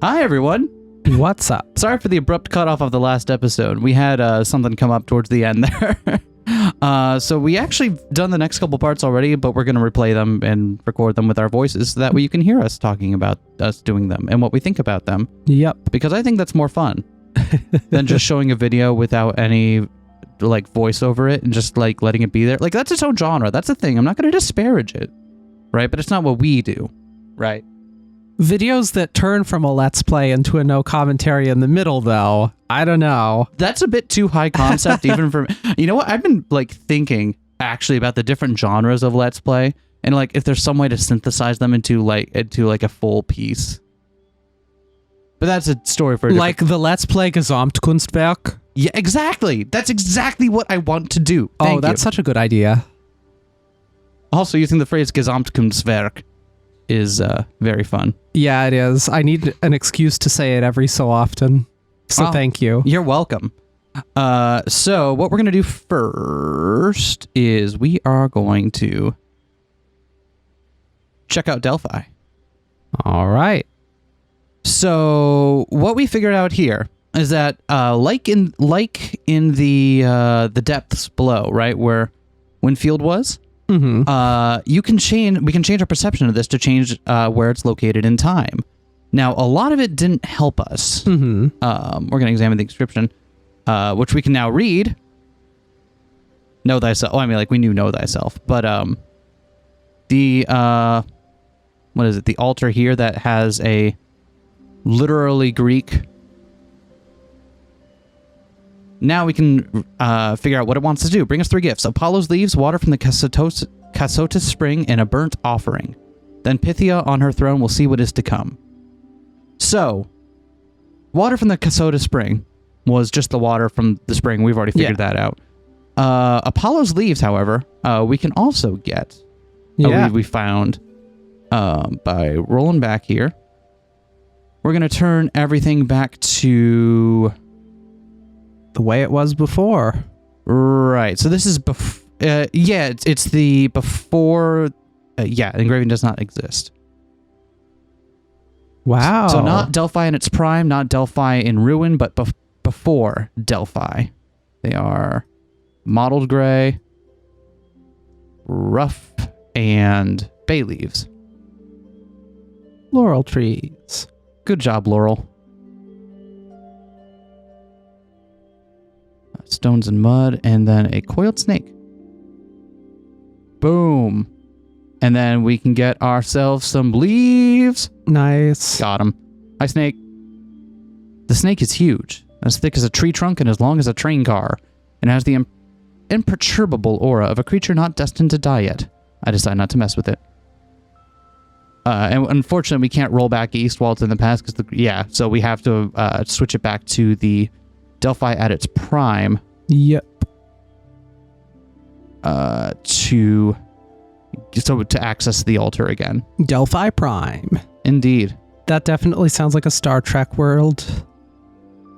Hi, everyone. What's up? Sorry for the abrupt cutoff of the last episode. We had something come up towards the end there. So we actually done the next couple parts already, but we're going to replay them and record them with our voices so that way you can hear us talking about us doing them and what we think about them. Yep. Because I think that's more fun than just showing a video without any like voice over it and just like letting it be there. Like that's its own genre. That's the thing. I'm not going to disparage it, right? But it's not what we do, right? Videos that turn from a let's play into a no commentary in the middle, though, I don't know. That's a bit too high concept even for me. You know what? I've been like thinking actually about the different genres of let's play and like if there's some way to synthesize them into like a full piece. But that's a story for a like the let's play Gesamtkunstwerk. Yeah, exactly. That's exactly what I want to do. Thank you. Such a good idea. Also, using the phrase Gesamtkunstwerk is very fun. Yeah, it is. I need an excuse to say it every so often. So thank you. You're welcome. So what we're going to do first is we are going to check out Delphi. All right. So what we figured out here is that like in the depths below, right, where Winfield was, we can change our perception of this to change where it's located in time. Now, a lot of it didn't help us. We're going to examine the description, which we can now read. Know thyself. Oh, I mean, like we knew know thyself, but the what is it? The altar here that has a literally Greek. Now we can figure out what it wants to do. Bring us 3 gifts. Apollo's leaves, water from the Casotis spring, and a burnt offering. Then Pythia on her throne will see what is to come. So, water from the Casotis spring was just the water from the spring. We've already figured that out. Apollo's leaves, however, we can also get. We found by rolling back here. We're going to turn everything back to the way it was before. Right. So this is it's the before engraving does not exist. Wow. So not Delphi in its prime, not Delphi in ruin, but before Delphi. They are mottled gray, rough, and bay leaves. Laurel trees. Good job, Laurel. Stones and mud, and then a coiled snake. Boom. And then we can get ourselves some leaves. Nice. Got him. Hi, snake. The snake is huge, as thick as a tree trunk and as long as a train car, and has the imperturbable aura of a creature not destined to die yet. I decide not to mess with it. And unfortunately, we can't roll back east while it's in the past, so we have to switch it back to the Delphi at its prime. Yep. To access the altar again. Delphi Prime. Indeed. That definitely sounds like a Star Trek world.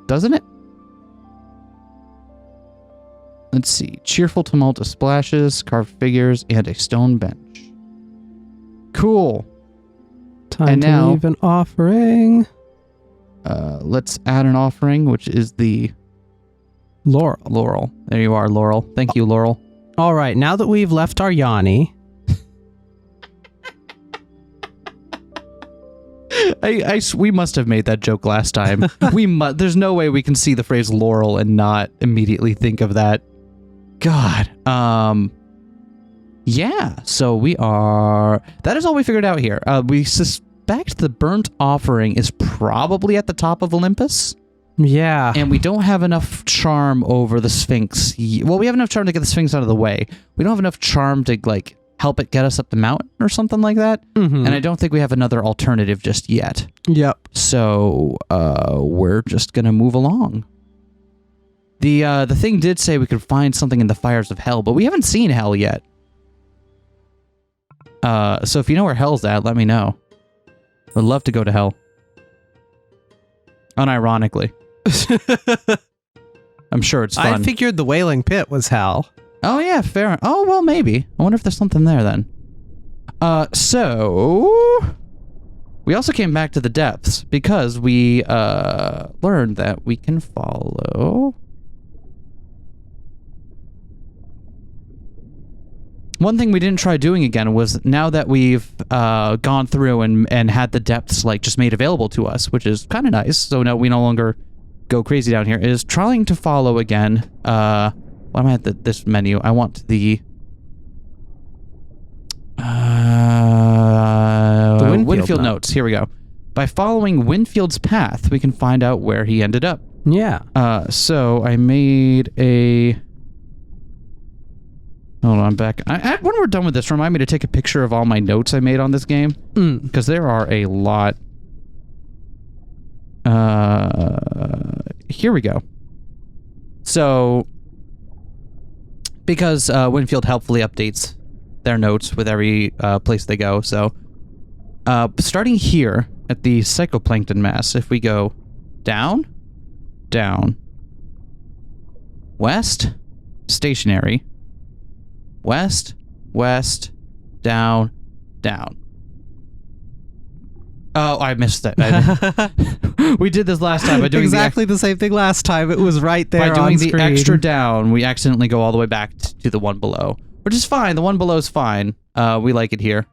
Doesn't it? Let's see. Cheerful tumult of splashes, carved figures, and a stone bench. Cool. Time to leave an offering. Let's add an offering, which is the Laurel. There you are, Laurel. Thank you, Laurel. All right, now that we've left our Yanni. We must have made that joke last time. There's no way we can see the phrase Laurel and not immediately think of that. God. Yeah, so that is all we figured out here. We suspect the burnt offering is probably at the top of Olympus. Yeah. And we don't have enough charm over the Sphinx. Well, we have enough charm to get the Sphinx out of the way. We don't have enough charm to, like, help it get us up the mountain or something like that. And I don't think we have another alternative just yet. Yep. So, we're just going to move along. The thing did say we could find something in the fires of hell, but we haven't seen hell yet. So if you know where hell's at, let me know. I'd love to go to hell. Unironically. I'm sure it's fun. I figured the Wailing Pit was hell. Oh, yeah, fair. Oh, well, maybe. I wonder if there's something there then. So We also came back to the depths because we learned that we can follow. One thing we didn't try doing again was now that we've gone through and had the depths like just made available to us, which is kind of nice. So now we no longer go crazy down here. Is trying to follow again. Why am I at this menu? I want the Winfield notes. Here we go. By following Winfield's path, we can find out where he ended up. Yeah. So I made a... Hold on, I'm back. When we're done with this, remind me to take a picture of all my notes I made on this game. Because there are a lot. Here we go. So, because Winfield helpfully updates their notes with every place they go, so starting here at the psychoplankton mass, if we go down, down, west, stationary, west, west, down, down. Oh, I missed that. We did this last time by doing exactly the same thing last time. It was right there by doing on screen. the extra down. We accidentally go all the way back to the one below, which is fine. The one below is fine. We like it here.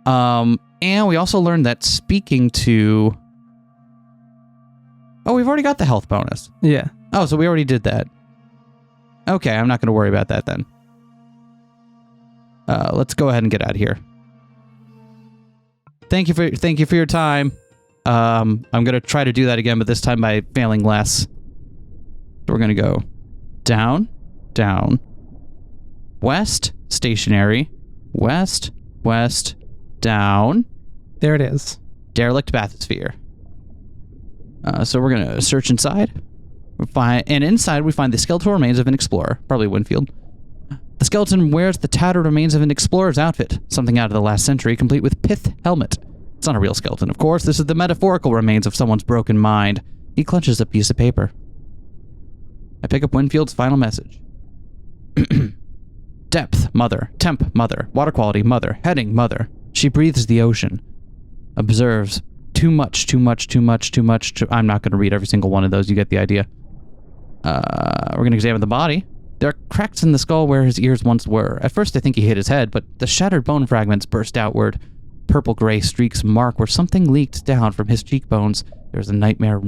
And we also learned that speaking to... Oh, we've already got the health bonus. Yeah. Oh, so we already did that. Okay, I'm not going to worry about that then. Let's go ahead and get out of here. Thank you for your time. I'm gonna try to do that again, but this time by failing less. So we're gonna go down, down, west, stationary, west, west, down. There it is. Derelict bathysphere. So we're gonna search inside. And inside we find the skeletal remains of an explorer, probably Winfield. The skeleton wears the tattered remains of an explorer's outfit, something out of the last century, complete with pith helmet. It's not a real skeleton, of course. This is the metaphorical remains of someone's broken mind. He clutches a piece of paper. I pick up Winfield's final message. Depth, mother. Temp, mother. Water quality, mother. Heading, mother. She breathes the ocean. Observes. Too much, too much, too much, too much. I'm not going to read every single one of those. You get the idea. We're going to examine the body. There are cracks in the skull where his ears once were. At first I think he hit his head, but the shattered bone fragments burst outward. Purple-gray streaks mark where something leaked down from his cheekbones. There's a nightmare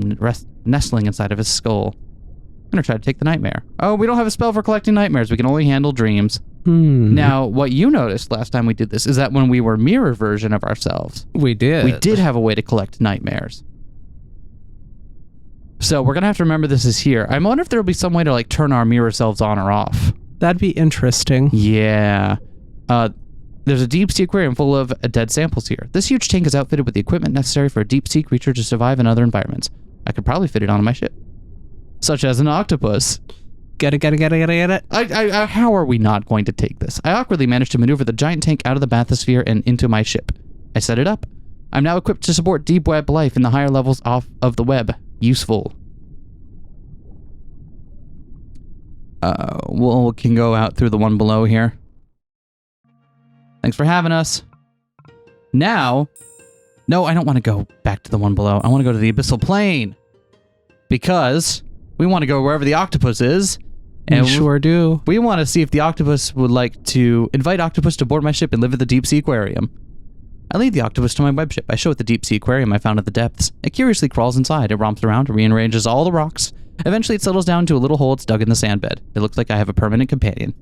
nestling inside of his skull. I'm gonna try to take the nightmare. Oh, we don't have a spell for collecting nightmares. We can only handle dreams. Now, what you noticed last time we did this is that when we were mirror version of ourselves, we did have a way to collect nightmares. So we're gonna have to remember this is here. I wonder if there'll be some way to like turn our mirror selves on or off. That'd be interesting. Yeah. There's a deep sea aquarium full of dead samples here. This huge tank is outfitted with the equipment necessary for a deep sea creature to survive in other environments. I could probably fit it onto my ship. Such as an octopus. Get it. How are we not going to take this? I awkwardly managed to maneuver the giant tank out of the bathysphere and into my ship. I set it up. I'm now equipped to support deep web life in the higher levels of the web. Useful. We can go out through the one below here. Thanks for having us. Now, no, I don't want to go back to the one below. I want to go to the abyssal plane. Because we want to go wherever the octopus is. And we sure do. We want to see if the octopus would like to invite octopus to board my ship and live at the deep sea aquarium. I lead the octopus to my web ship. I show it the deep sea aquarium I found at the depths. It curiously crawls inside. It romps around, rearranges all the rocks. Eventually it settles down to a little hole it's dug in the sand bed. It looks like I have a permanent companion.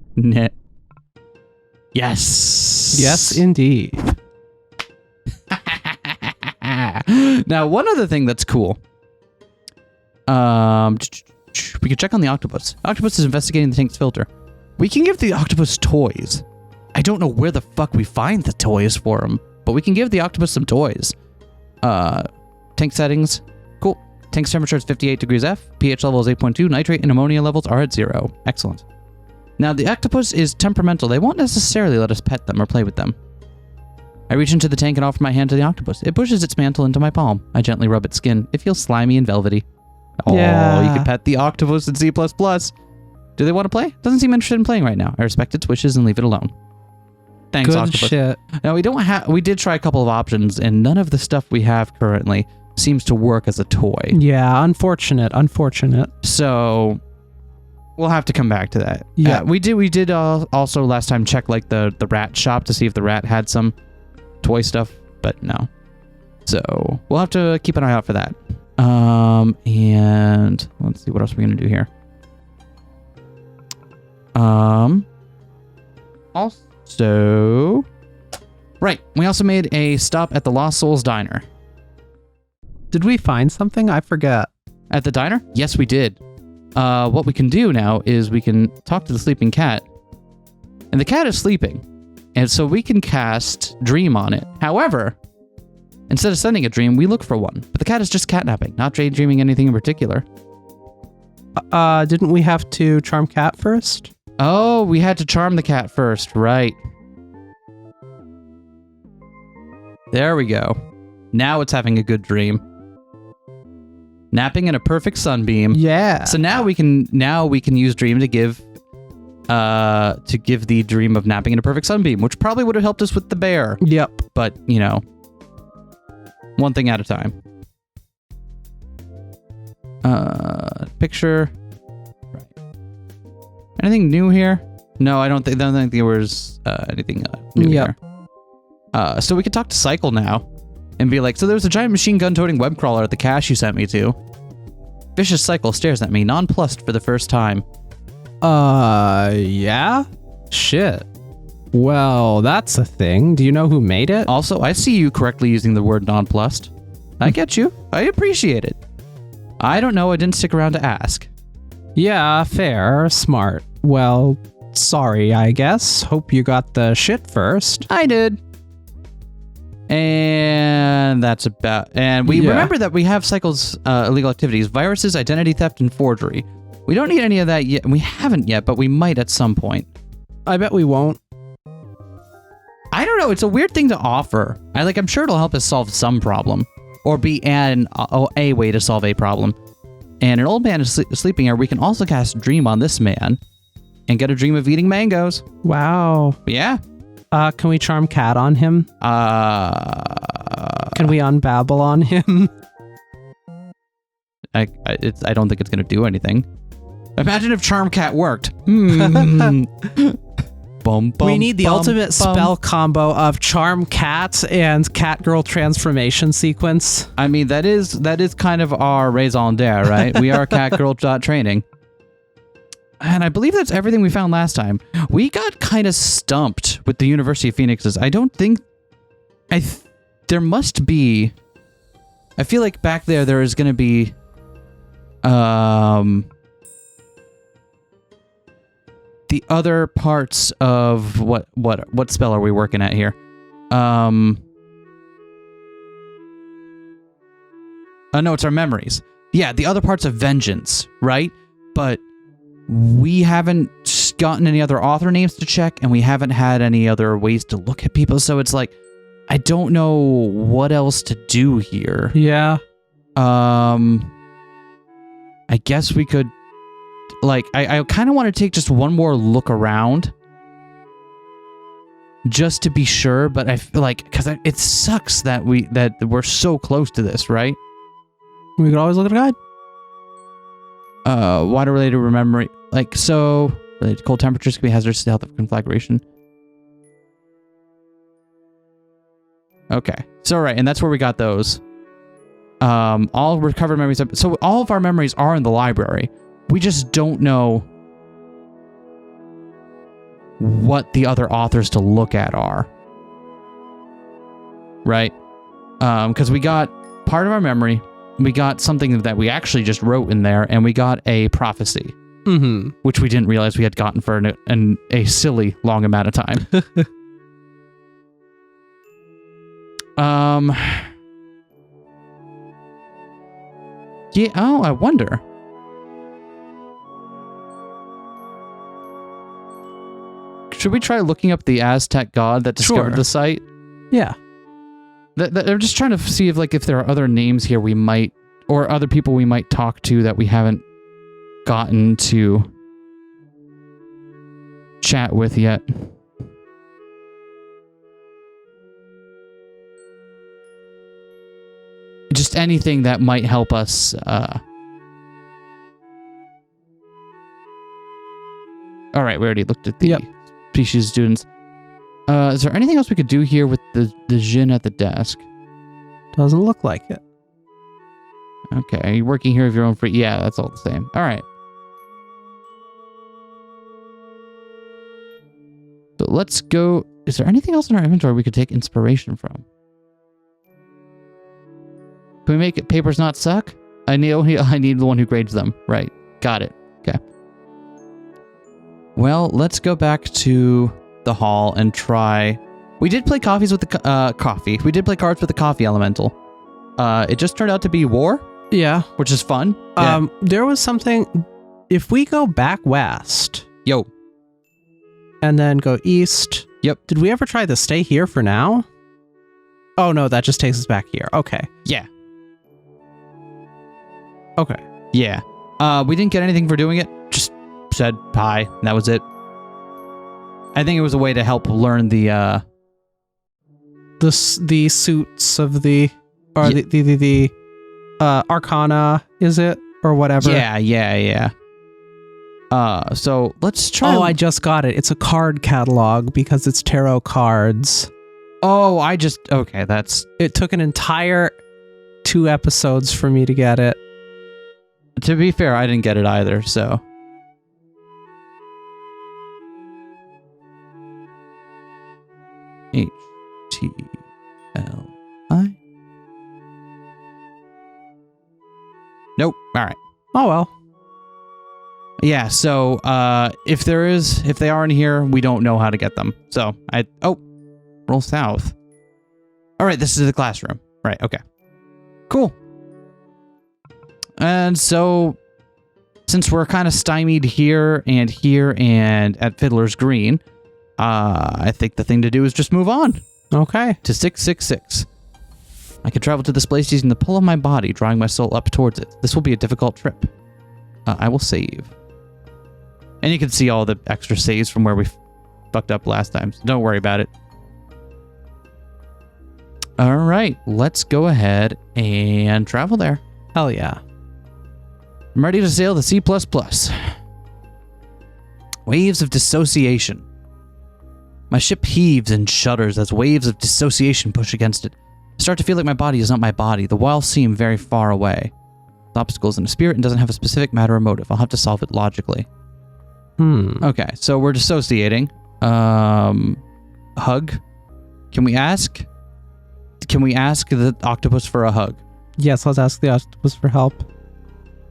Yes. Yes, indeed. Now, one other thing that's cool. We can check on the octopus. Octopus is investigating the tank's filter. We can give the octopus toys. I don't know where the fuck we find the toys for him, but we can give the octopus some toys. Tank settings. Cool. Tank's temperature is 58 degrees F. pH level is 8.2. Nitrate and ammonia levels are at 0. Excellent. Now, the octopus is temperamental. They won't necessarily let us pet them or play with them. I reach into the tank and offer my hand to the octopus. It pushes its mantle into my palm. I gently rub its skin. It feels slimy and velvety. Oh, yeah. You can pet the octopus in C++. Do they want to play? Doesn't seem interested in playing right now. I respect its wishes and leave it alone. Thanks, Good Octopus. shit. Now, we did try a couple of options, and none of the stuff we have currently seems to work as a toy. Yeah, unfortunate. So we'll have to come back to that. Yeah. We did also last time check like the rat shop to see if the rat had some toy stuff, but no. So we'll have to keep an eye out for that. And let's see, what else are we going to do here? Also, right, we also made a stop at the Lost Souls Diner. Did we find something? I forget. At the diner? Yes, we did. What we can do now is we can talk to the sleeping cat. And the cat is sleeping. And so we can cast Dream on it. However, instead of sending a dream, we look for one. But the cat is just catnapping, not daydreaming anything in particular. Didn't we have to charm cat first? Oh, we had to charm the cat first, right. There we go. Now it's having a good dream. Napping in a perfect sunbeam. Yeah. So now we can use dream to give the dream of napping in a perfect sunbeam, which probably would have helped us with the bear. Yep. But, you know, one thing at a time. Picture. Right. Anything new here? No, I don't think there was anything new here. So we could talk to Cycle now and be like, so there was a giant machine gun toting web crawler at the cache you sent me to. Vicious Cycle stares at me, nonplussed for the first time. Yeah? Shit. Well, that's a thing. Do you know who made it? Also, I see you correctly using the word nonplussed. I get you. I appreciate it. I don't know. I didn't stick around to ask. Yeah, fair. Smart. Well, sorry, I guess. Hope you got the shit first. I did. And that's about... And we remember that we have Cycle's illegal activities, viruses, identity theft, and forgery. We don't need any of that yet. We haven't yet, but we might at some point. I bet we won't. I don't know. It's a weird thing to offer. I'm sure it'll help us solve some problem. Or be a way to solve a problem. And an old man is sleeping here. We can also cast Dream on this man. And get a dream of eating mangoes. Wow. Yeah. Can we charm cat on him? Can we unbabble on him? I don't think it's going to do anything. Imagine if Charm Cat worked. Bum, bum, we need the ultimate spell combo of Charm Cat and Catgirl transformation sequence. I mean, that is kind of our raison d'etre, right? We are catgirl.training. And I believe that's everything we found last time. We got kind of stumped with the University of Phoenix's. I don't think... there must be... I feel like back there is going to be... the other parts of... What spell are we working at here? Oh, no, it's our memories. Yeah, the other parts of vengeance, right? But... we haven't gotten any other author names to check, and we haven't had any other ways to look at people, so it's like, I don't know what else to do here. Yeah. I guess we could, I kind of want to take just one more look around, just to be sure, but I feel like, because it sucks that we're so close to this, right? We could always look at a guide. Water related memory, related to cold temperatures can be hazardous to health of conflagration. Okay, so right, and that's where we got those. All recovered memories. So all of our memories are in the library. We just don't know what the other authors to look at are. Right? Because we got part of our memory. We got something that we actually just wrote in there, and we got a prophecy, which we didn't realize we had gotten for a silly long amount of time. Yeah. Oh, I wonder. Should we try looking up the Aztec god that discovered the site? Yeah. I'm just trying to see if there are other names here we might, or other people we might talk to that we haven't gotten to chat with yet. just anything that might help us. All right, we already looked at the species students. Is there anything else we could do here with the Jin at the desk? Doesn't look like it. Okay, are you working here of your own free? Yeah, that's all the same. All right. So let's go. Is there anything else in our inventory we could take inspiration from? Can we make it papers not suck? I need the one who grades them. Right. Got it. Okay. Well, let's go back to the hall and try. We did play coffees with the coffee. We did play cards with the coffee elemental. It just turned out to be war. Yeah, which is fun. Yeah. There was something. If we go back west, and then go east. Yep. Did we ever try to stay here for now? Oh no, that just takes us back here. Okay. Yeah. Okay. Yeah. We didn't get anything for doing it. Just said hi, and that was it. I think it was a way to help learn the suits of the arcana, is it? Or whatever. Yeah. So let's try. Oh, I just got it. It's a card catalog because it's tarot cards. Oh, okay, it took an entire 2 episodes for me to get it. To be fair, I didn't get it either, so. HTLI. Nope. All right. Oh well. Yeah. So, if they are in here, we don't know how to get them. So roll south. All right. This is the classroom. Right. Okay. Cool. And so, since we're kind of stymied here and at Fiddler's Green, I think the thing to do is just move on. Okay. To 666. I can travel to this place using the pull of my body, drawing my soul up towards it. This will be a difficult trip. I will save. And you can see all the extra saves from where we fucked up last time, so don't worry about it. All right, let's go ahead and travel there. Hell yeah. I'm ready to sail the C++. Waves of dissociation. My ship heaves and shudders as waves of dissociation push against it. I start to feel like my body is not my body. The walls seem very far away. The obstacle is in a spirit and doesn't have a specific matter or motive. I'll have to solve it logically. Okay, so we're dissociating. Hug. Can we ask the octopus for a hug? Yes, let's ask the octopus for help.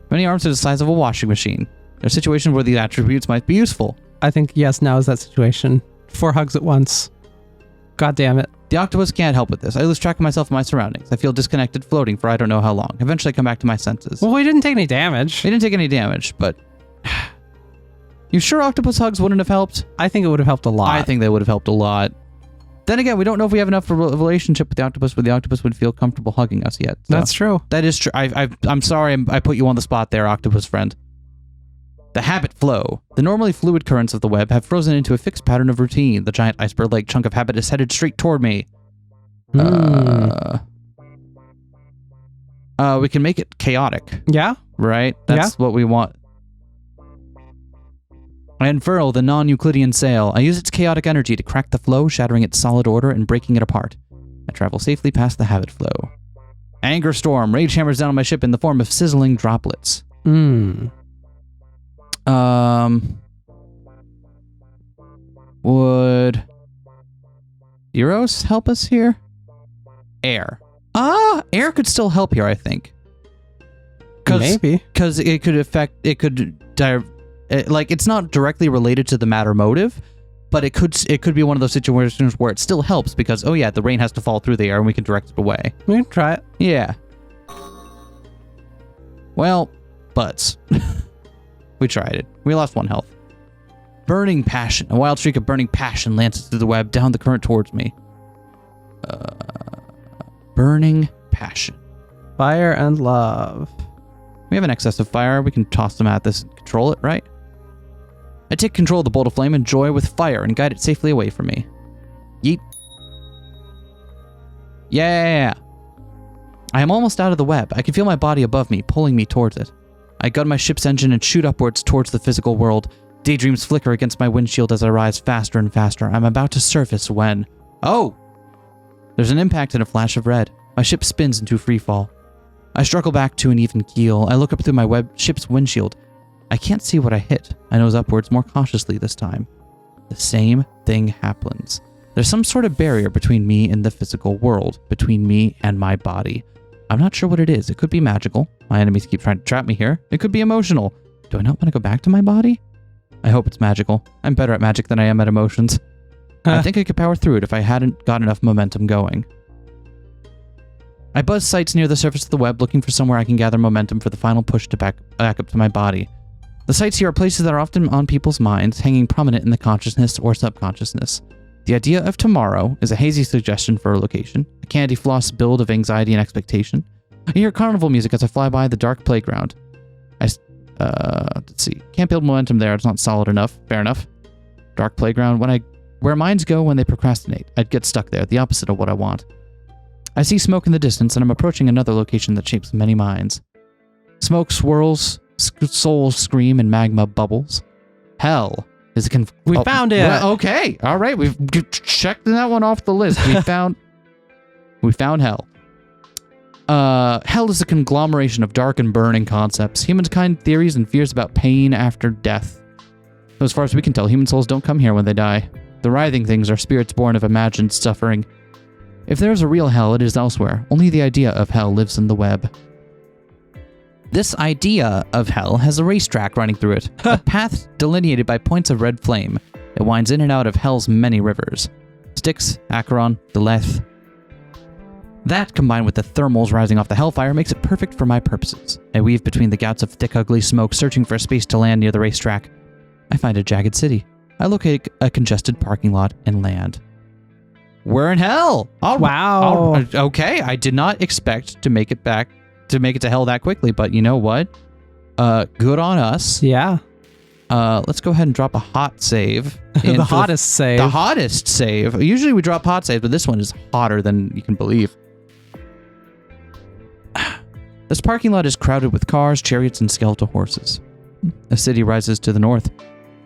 Many arms are the size of a washing machine. There are situations where these attributes might be useful. I think, yes, now is that situation. 4 hugs at once. God damn it. The octopus can't help with this. I lose track of myself and my surroundings. I feel disconnected, floating for I don't know how long. Eventually I come back to my senses. Well, we didn't take any damage. We didn't take any damage, but... You sure octopus hugs wouldn't have helped? I think it would have helped a lot. I think they would have helped a lot. Then again, we don't know if we have enough of a relationship with the octopus where the octopus would feel comfortable hugging us yet. So. That's true. That is true. I'm sorry I put you on the spot there, octopus friend. The habit flow. The normally fluid currents of the web have frozen into a fixed pattern of routine. The giant iceberg-like chunk of habit is headed straight toward me. We can make it chaotic. Yeah? Right? That's what we want. I unfurl the non-Euclidean sail. I use its chaotic energy to crack the flow, shattering its solid order and breaking it apart. I travel safely past the habit flow. Anger storm. Rage hammers down on my ship in the form of sizzling droplets. Would Eros help us here? Air. Air could still help here, I think. Maybe. Because it could it's not directly related to the matter motive, but it could be one of those situations where it still helps because, oh yeah, the rain has to fall through the air and we can direct it away. We can try it. Yeah. Well, butts. We tried it. We lost 1 health. Burning passion. A wild streak of burning passion lances through the web down the current towards me. Burning passion. Fire and love. We have an excess of fire. We can toss them at this and control it, right? I take control of the bolt of flame and joy with fire and guide it safely away from me. Yeet. Yeah. I am almost out of the web. I can feel my body above me, pulling me towards it. I gun my ship's engine and shoot upwards towards the physical world. Daydreams flicker against my windshield as I rise faster and faster. I'm about to surface when... Oh! There's an impact and a flash of red. My ship spins into free fall. I struggle back to an even keel. I look up through my ship's windshield. I can't see what I hit. I nose upwards more cautiously this time. The same thing happens. There's some sort of barrier between me and the physical world, between me and my body. I'm not sure what it is. It could be magical. My enemies keep trying to trap me here. It could be emotional. Do I not want to go back to my body? I hope it's magical. I'm better at magic than I am at emotions. I think I could power through it if I hadn't got enough momentum going. I buzz sights near the surface of the web, looking for somewhere I can gather momentum for the final push to back up to my body. The sights here are places that are often on people's minds, hanging prominent in the consciousness or subconsciousness. The idea of tomorrow is a hazy suggestion for a location, a candy floss build of anxiety and expectation. I hear carnival music as I fly by the dark playground. Let's see. Can't build momentum there. It's not solid enough. Fair enough. Dark playground. Where minds go when they procrastinate. I'd get stuck there. The opposite of what I want. I see smoke in the distance, and I'm approaching another location that shapes many minds. Smoke swirls, souls scream, and magma bubbles. Hell is we found it. Well, okay. All right. We've checked that one off the list. We found hell. Hell is a conglomeration of dark and burning concepts, humankind theories, and fears about pain after death. So as far as we can tell, human souls don't come here when they die. The writhing things are spirits born of imagined suffering. If there is a real hell, it is elsewhere. Only the idea of hell lives in the web. This idea of hell has a racetrack running through it, a path delineated by points of red flame. It winds in and out of hell's many rivers. Styx, Acheron, Deleth. That, combined with the thermals rising off the hellfire, makes it perfect for my purposes. I weave between the gouts of thick, ugly smoke, searching for a space to land near the racetrack. I find a jagged city. I locate a congested parking lot and land. We're in hell! Wow. Okay, I did not expect to make it to hell that quickly, but you know what? Good on us. Yeah. Let's go ahead and drop a hot save. The hottest save. The hottest save. Usually we drop hot saves, but this one is hotter than you can believe. This parking lot is crowded with cars, chariots, and skeletal horses. A city rises to the north.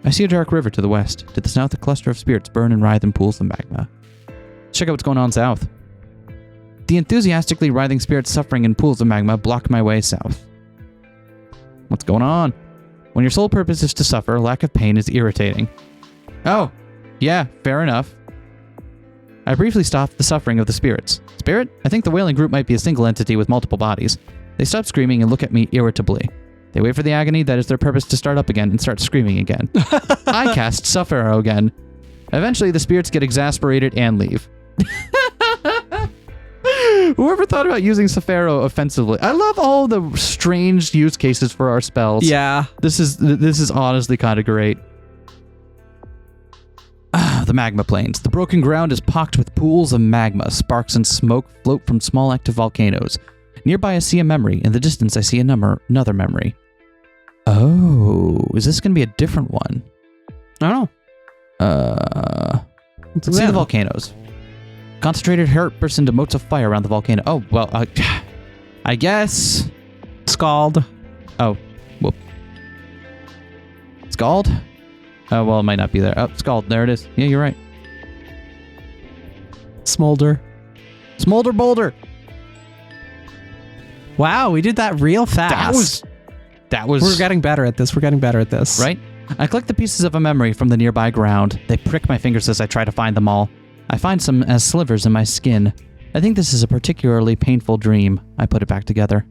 I see a dark river to the west. To the south, a cluster of spirits burn and writhe in pools of magma. Let's check out what's going on south. The enthusiastically writhing spirits suffering in pools of magma block my way south. What's going on? When your sole purpose is to suffer, lack of pain is irritating. Oh, yeah, fair enough. I briefly stop the suffering of the spirits. Spirit? I think the wailing group might be a single entity with multiple bodies. They stop screaming and look at me irritably. They wait for the agony that is their purpose to start up again and start screaming again. I cast Suffer Arrow again. Eventually, the spirits get exasperated and leave. Whoever thought about using Sufero offensively? I love all the strange use cases for our spells. Yeah. This is honestly kind of great. The magma plains. The broken ground is pocked with pools of magma. Sparks and smoke float from small active volcanoes. Nearby I see a memory. In the distance I see another memory. Oh, is this going to be a different one? I don't know. Let's see the volcanoes. Concentrated hurt bursts into motes of fire around the volcano. Oh, well, I guess. Scald. Oh, whoop. Scald? Oh, well, it might not be there. Oh, Scald. There it is. Yeah, you're right. Smolder. Smolder boulder. Wow, we did that real fast. That was. We're getting better at this. Right? I collect the pieces of a memory from the nearby ground. They prick my fingers as I try to find them all. I find some as slivers in my skin. I think this is a particularly painful dream. I put it back together.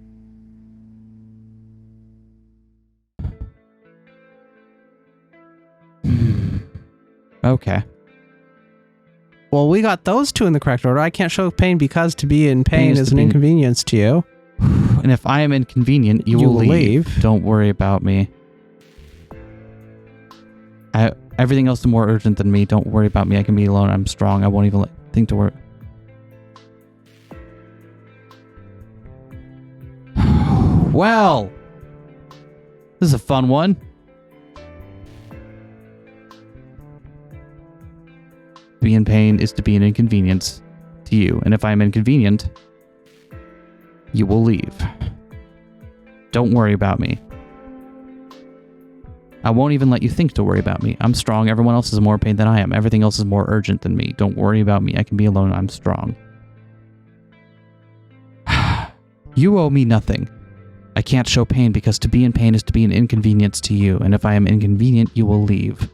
Okay. Well, we got those two in the correct order. I can't show pain because to be in pain is an inconvenience to you. And if I am inconvenient, you will leave. Don't worry about me. Everything else is more urgent than me. Don't worry about me. I can be alone. I'm strong. I won't even think to worry. Well, this is a fun one. To be in pain is to be an inconvenience to you. And if I'm inconvenient, you will leave. Don't worry about me. I won't even let you think to worry about me. I'm strong. Everyone else is more pain than I am. Everything else is more urgent than me. Don't worry about me. I can be alone. I'm strong. You owe me nothing. I can't show pain because to be in pain is to be an inconvenience to you. And if I am inconvenient, you will leave.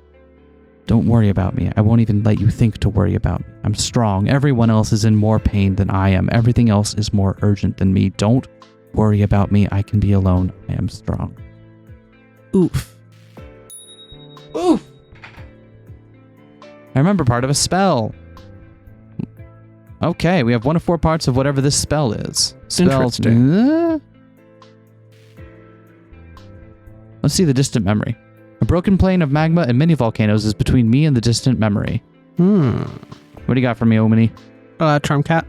Don't worry about me. I won't even let you think to worry about me. I'm strong. Everyone else is in more pain than I am. Everything else is more urgent than me. Don't worry about me. I can be alone. I am strong. Oof. Oof. I remember part of a spell. Okay, we have 1 of 4 parts of whatever this spell is. Interesting. Let's see the distant memory. A broken plane of magma and mini volcanoes is between me and the distant memory. What do you got for me, Omini? Charm cat.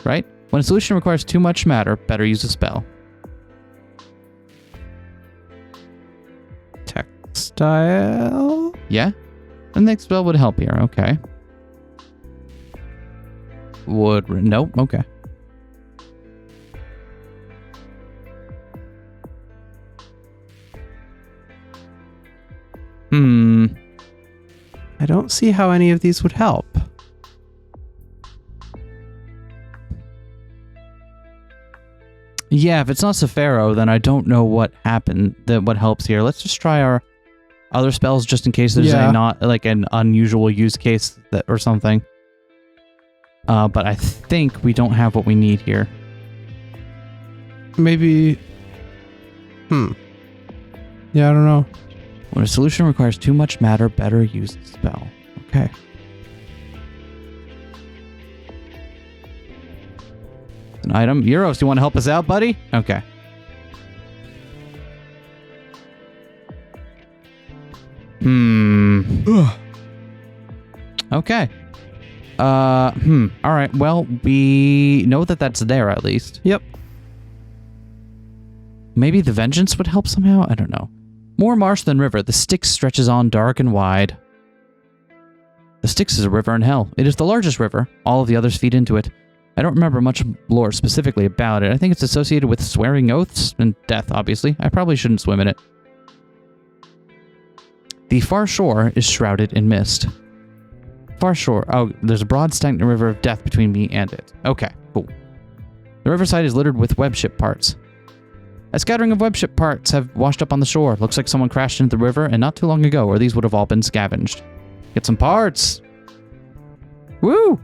Right? When a solution requires too much matter, better use a spell. Textile? Yeah? The next spell would help here. Okay. Nope. Okay. I don't see how any of these would help. Yeah, if it's not Sephiro, then I don't know what happened, what helps here. Let's just try our other spells just in case there's not like an unusual use case that or something. But I think we don't have what we need here. Maybe... Yeah, I don't know. When a solution requires too much matter, better use the spell. Okay. An item. Euros, you want to help us out, buddy? Okay. Okay. All right. Well, we know that that's there at least. Yep. Maybe the vengeance would help somehow? I don't know. More marsh than river. The Styx stretches on dark and wide. The Styx is a river in hell. It is the largest river. All of the others feed into it. I don't remember much lore specifically about it. I think it's associated with swearing oaths and death, obviously. I probably shouldn't swim in it. The far shore is shrouded in mist. Far shore. Oh, there's a broad stagnant river of death between me and it. Okay, cool. The riverside is littered with web ship parts. A scattering of web ship parts have washed up on the shore. Looks like someone crashed into the river, and not too long ago, or these would have all been scavenged. Get some parts! Woo!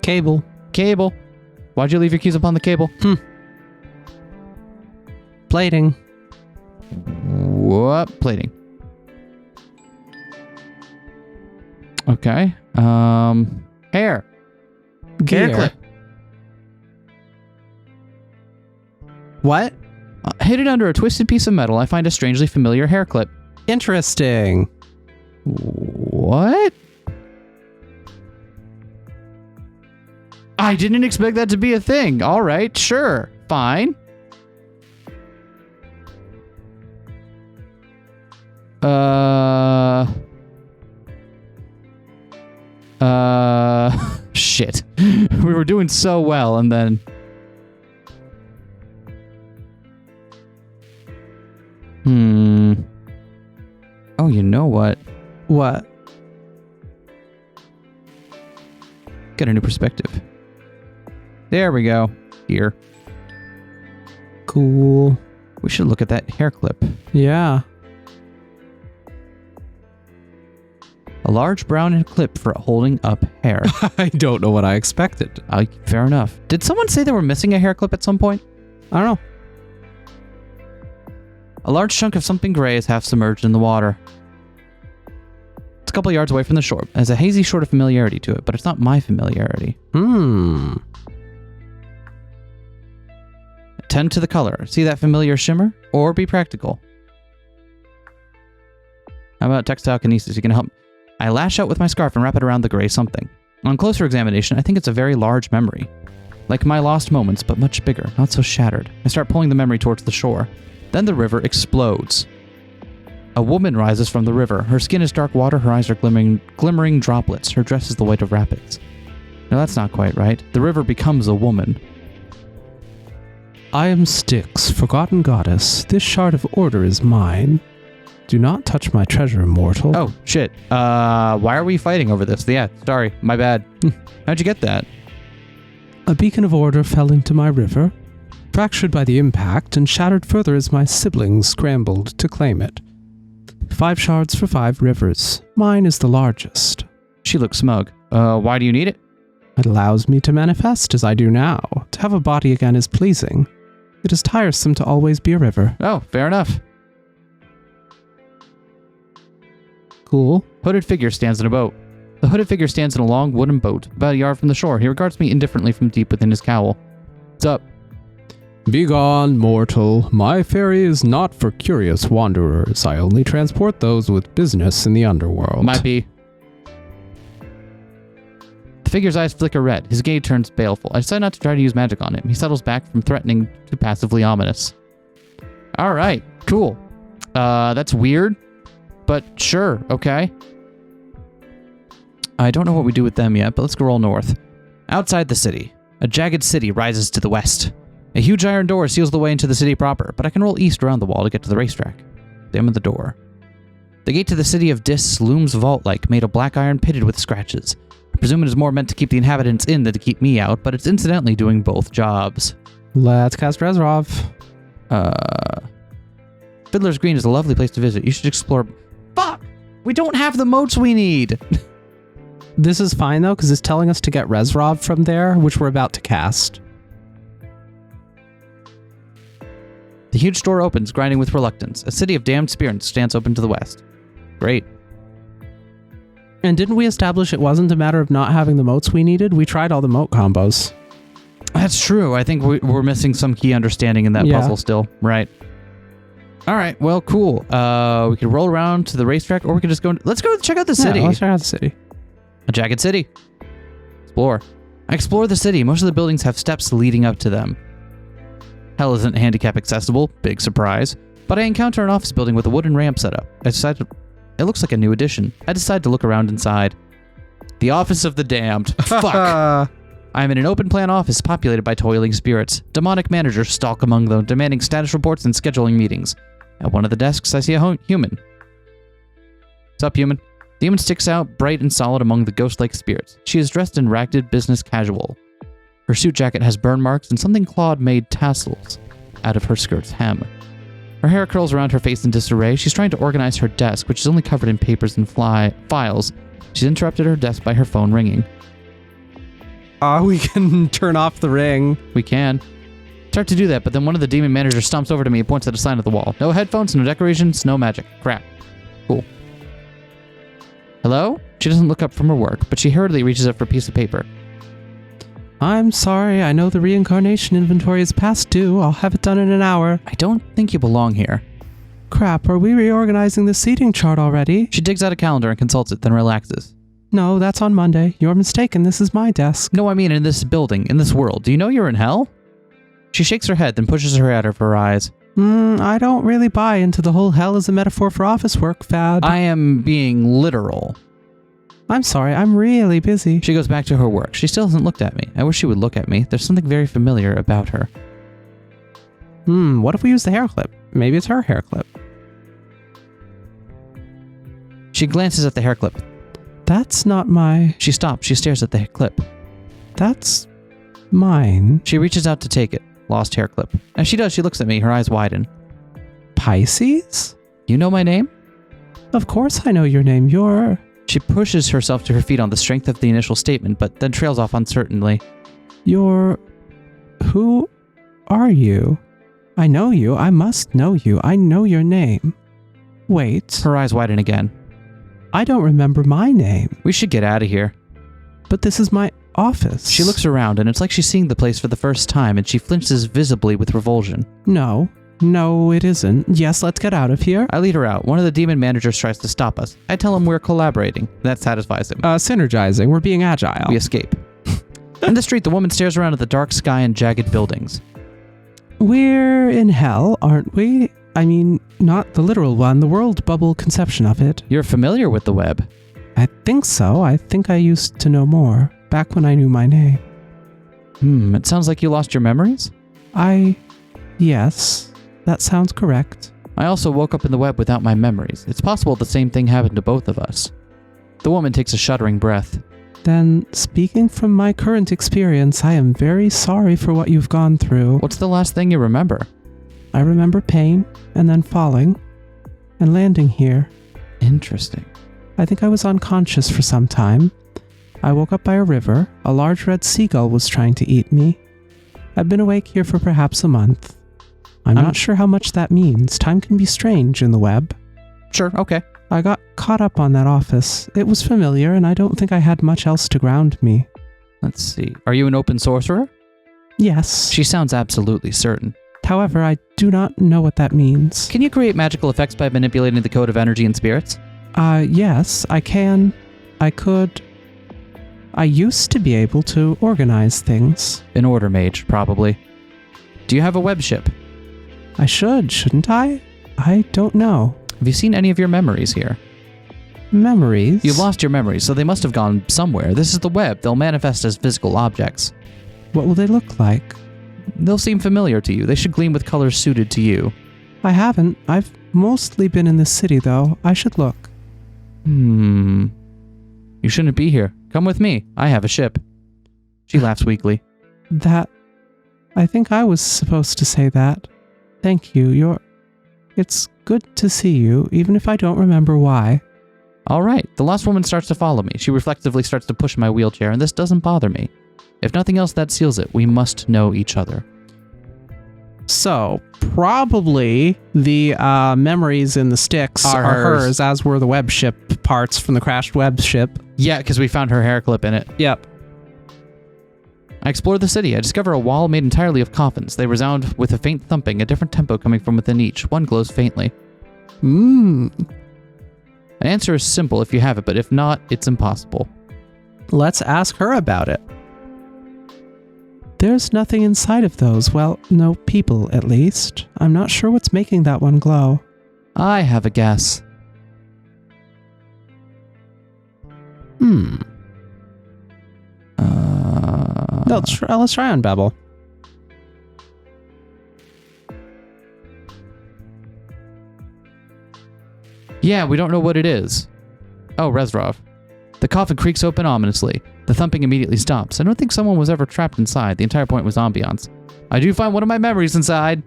Cable. Cable. Why'd you leave your keys up on the cable? Plating. What? Plating. Okay. Hair. Gear. Hair clip. What? Hidden under a twisted piece of metal, I find a strangely familiar hair clip. Interesting. What? I didn't expect that to be a thing. All right, sure. Fine. Shit. We were doing so well, and then... Oh, you know what? What? Get a new perspective. There we go. Here. Cool. We should look at that hair clip. Yeah. A large brown clip for holding up hair. I don't know what I expected. Fair enough. Did someone say they were missing a hair clip at some point? I don't know. A large chunk of something gray is half submerged in the water. It's a couple yards away from the shore. It has a hazy sort of familiarity to it, but it's not my familiarity. Tend to the color. See that familiar shimmer? Or be practical. How about textile kinesis? You can help. I lash out with my scarf and wrap it around the gray something. On closer examination, I think it's a very large memory. Like my lost moments, but much bigger, not so shattered. I start pulling the memory towards the shore. Then the river explodes. A woman rises from the river. Her skin is dark water, her eyes are glimmering droplets. Her dress is the white of rapids. No, that's not quite right. The river becomes a woman. I am Styx, forgotten goddess. This shard of order is mine. Do not touch my treasure, mortal. Oh, shit. Why are we fighting over this? Yeah, sorry. My bad. How'd you get that? A beacon of order fell into my river, fractured by the impact and shattered further as my siblings scrambled to claim it. 5 shards for 5 rivers. Mine is the largest. She looks smug. Why do you need it? It allows me to manifest as I do now. To have a body again is pleasing. It is tiresome to always be a river. Oh, fair enough. Cool. Hooded figure stands in a boat. The hooded figure stands in a long wooden boat, about a yard from the shore. He regards me indifferently from deep within his cowl. What's up? Begone, mortal. My ferry is not for curious wanderers. I only transport those with business in the underworld. Might be. The figure's eyes flicker red. His gaze turns baleful. I decide not to try to use magic on him. He settles back from threatening to passively ominous. Alright, cool. That's weird. But sure, okay. I don't know what we do with them yet, but let's go roll north. Outside the city, a jagged city rises to the west. A huge iron door seals the way into the city proper, but I can roll east around the wall to get to the racetrack. Examine the door. The gate to the city of Dis looms vault-like, made of black iron pitted with scratches. I presume it is more meant to keep the inhabitants in than to keep me out, but it's incidentally doing both jobs. Let's cast Rezrov. Fiddler's Green is a lovely place to visit. You should explore... Fuck! We don't have the moats we need! This is fine, though, because it's telling us to get Rezrov from there, which we're about to cast. The huge door opens, grinding with reluctance. A city of damned spirits stands open to the west. Great. And didn't we establish it wasn't a matter of not having the moats we needed? We tried all the moat combos. That's true. I think we're missing some key understanding in that puzzle still. Right. All right. Well, cool. We could roll around to the racetrack, or we could just go... Let's go check out the city. Let's check out the city. A jagged city. Explore. I explore the city. Most of the buildings have steps leading up to them. Hell isn't handicap accessible. Big surprise. But I encounter an office building with a wooden ramp set up. It looks like a new addition. I decide to look around inside. The Office of the Damned. Fuck. I'm in an open plan office populated by toiling spirits. Demonic managers stalk among them, demanding status reports and scheduling meetings. At one of the desks, I see a human. What's up, human? The human sticks out, bright and solid among the ghost-like spirits. She is dressed in ragged business casual. Her suit jacket has burn marks and something clawed made tassels out of her skirt's hem. Her hair curls around her face in disarray. She's trying to organize her desk, which is only covered in papers and files. She's interrupted her desk by her phone ringing. We can turn off the ring. We can. Start to do that, but then one of the demon managers stomps over to me and points at a sign at the wall. No headphones, no decorations, no magic. Crap. Cool. Hello? She doesn't look up from her work, but she hurriedly reaches up for a piece of paper. I'm sorry, I know the reincarnation inventory is past due. I'll have it done in an hour. I don't think you belong here. Crap, are we reorganizing the seating chart already? She digs out a calendar and consults it, then relaxes. No, that's on Monday. You're mistaken, this is my desk. No, I mean in this building, in this world. Do you know you're in hell? She shakes her head, then pushes her head out of her eyes. I don't really buy into the whole hell is a metaphor for office work fad. I am being literal. I'm sorry, I'm really busy. She goes back to her work. She still hasn't looked at me. I wish she would look at me. There's something very familiar about her. What if we use the hair clip? Maybe it's her hair clip. She glances at the hair clip. That's not my... She stops. She stares at the clip. That's mine. She reaches out to take it. Lost hair clip. As she does, she looks at me. Her eyes widen. Pisces? You know my name? Of course I know your name. You're... She pushes herself to her feet on the strength of the initial statement, but then trails off uncertainly. You're... Who are you? I know you. I must know you. I know your name. Wait. Her eyes widen again. I don't remember my name. We should get out of here. But this is my office. She looks around, and it's like she's seeing the place for the first time, and she flinches visibly with revulsion. No, it isn't. Yes, let's get out of here. I lead her out. One of the demon managers tries to stop us. I tell him we're collaborating. That satisfies him. Synergizing. We're being agile. We escape. In the street, the woman stares around at the dark sky and jagged buildings. We're in hell, aren't we? I mean, not the literal one, the world bubble conception of it. You're familiar with the web. I think so. I think I used to know more. back when I knew my name. It sounds like you lost your memories? Yes, that sounds correct. I also woke up in the web without my memories. It's possible the same thing happened to both of us. The woman takes a shuddering breath. Then, speaking from my current experience, I am very sorry for what you've gone through. What's the last thing you remember? I remember pain, and then falling, and landing here. Interesting. I think I was unconscious for some time. I woke up by a river. A large red seagull was trying to eat me. I've been awake here for perhaps a month. I'm not sure how much that means. Time can be strange in the web. Sure, okay. I got caught up on that office. It was familiar, and I don't think I had much else to ground me. Let's see. Are you an open sorcerer? Yes. She sounds absolutely certain. However, I do not know what that means. Can you create magical effects by manipulating the code of energy and spirits? Yes, I can. I could. I used to be able to organize things. An order mage, probably. Do you have a web ship? I shouldn't I? I don't know. Have you seen any of your memories here? Memories? You lost your memories, so they must have gone somewhere. This is the web. They'll manifest as physical objects. What will they look like? They'll seem familiar to you. They should gleam with colors suited to you. I haven't. I've mostly been in the city, though. I should look. You shouldn't be here. Come with me. I have a ship. She laughs weakly. I think I was supposed to say that. Thank you. It's good to see you, even if I don't remember why. All right. The lost woman starts to follow me. She reflectively starts to push my wheelchair, and this doesn't bother me. If nothing else, that seals it. We must know each other. So, probably the memories in the sticks are hers, as were the web ship parts from the crashed web ship. Yeah, because we found her hair clip in it. Yep. I explore the city. I discover a wall made entirely of coffins. They resound with a faint thumping, a different tempo coming from within each. One glows faintly. An answer is simple if you have it, but if not, it's impossible. Let's ask her about it. There's nothing inside of those. Well, no people, at least. I'm not sure what's making that one glow. I have a guess. Let's try on Babel. Yeah, we don't know what it is. Oh, Rezrov. The coffin creaks open ominously. The thumping immediately stops. I don't think someone was ever trapped inside. The entire point was ambiance. I do find one of my memories inside.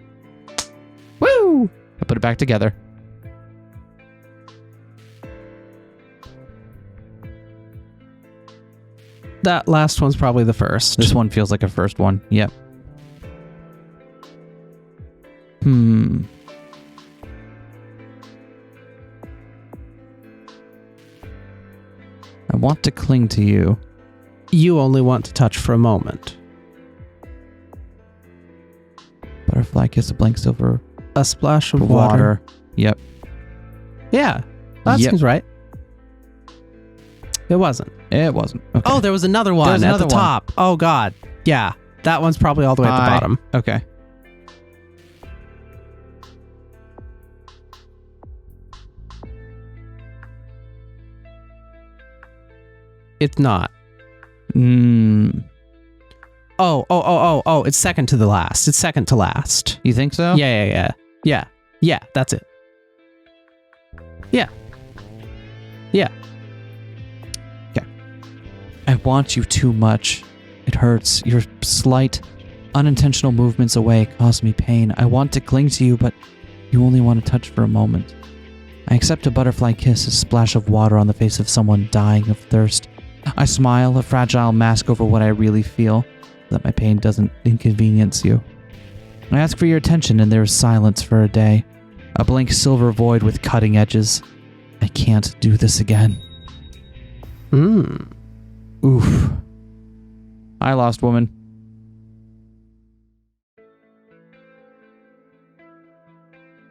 Woo! I put it back together. That last one's probably the first. This one feels like a first one. Yep. I want to cling to you. You only want to touch for a moment. Butterfly kiss, a blank silver. A splash of water. Yep. Yeah, that seems right. It wasn't. It wasn't. Okay. Oh, there was another one at the top. Oh, God. Yeah, that one's probably all the way at the bottom. Okay. It's not. Oh, it's second to the last. It's second to last. You think so? Yeah, that's it. Yeah. Okay. I want you too much. It hurts. Your slight, unintentional movements away cause me pain. I want to cling to you, but you only want to touch for a moment. I accept a butterfly kiss, a splash of water on the face of someone dying of thirst. I smile, a fragile mask over what I really feel, so that my pain doesn't inconvenience you. I ask for your attention, and there is silence for a day. A blank silver void with cutting edges. I can't do this again. Oof. I lost woman.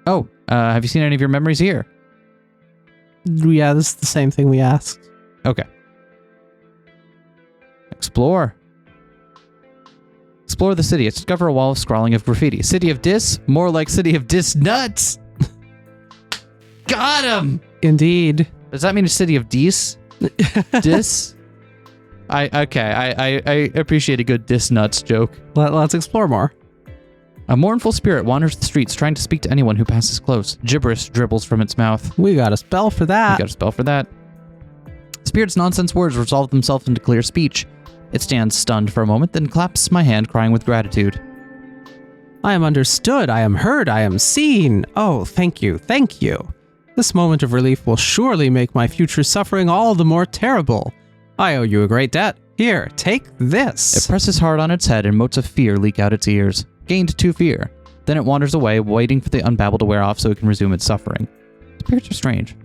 Oh, have you seen any of your memories here? Yeah, this is the same thing we asked. Okay. Explore. Explore the city. Discover a wall of scrawling of graffiti. City of Dis? More like City of Dis Nuts! Got him! Indeed. Does that mean a City of Dis? Dis? I appreciate a good diss nuts joke. Let's explore more. A mournful spirit wanders the streets trying to speak to anyone who passes close. Gibberish dribbles from its mouth. We got a spell for that. Spirit's nonsense words resolve themselves into clear speech. It stands stunned for a moment, then claps my hand, crying with gratitude. I am understood, I am heard, I am seen. Oh, thank you, thank you. This moment of relief will surely make my future suffering all the more terrible. I owe you a great debt. Here, take this. It presses hard on its head and motes of fear leak out its ears. Gained 2 fear. Then it wanders away, waiting for the unbabble to wear off so it can resume its suffering. Spirits are strange.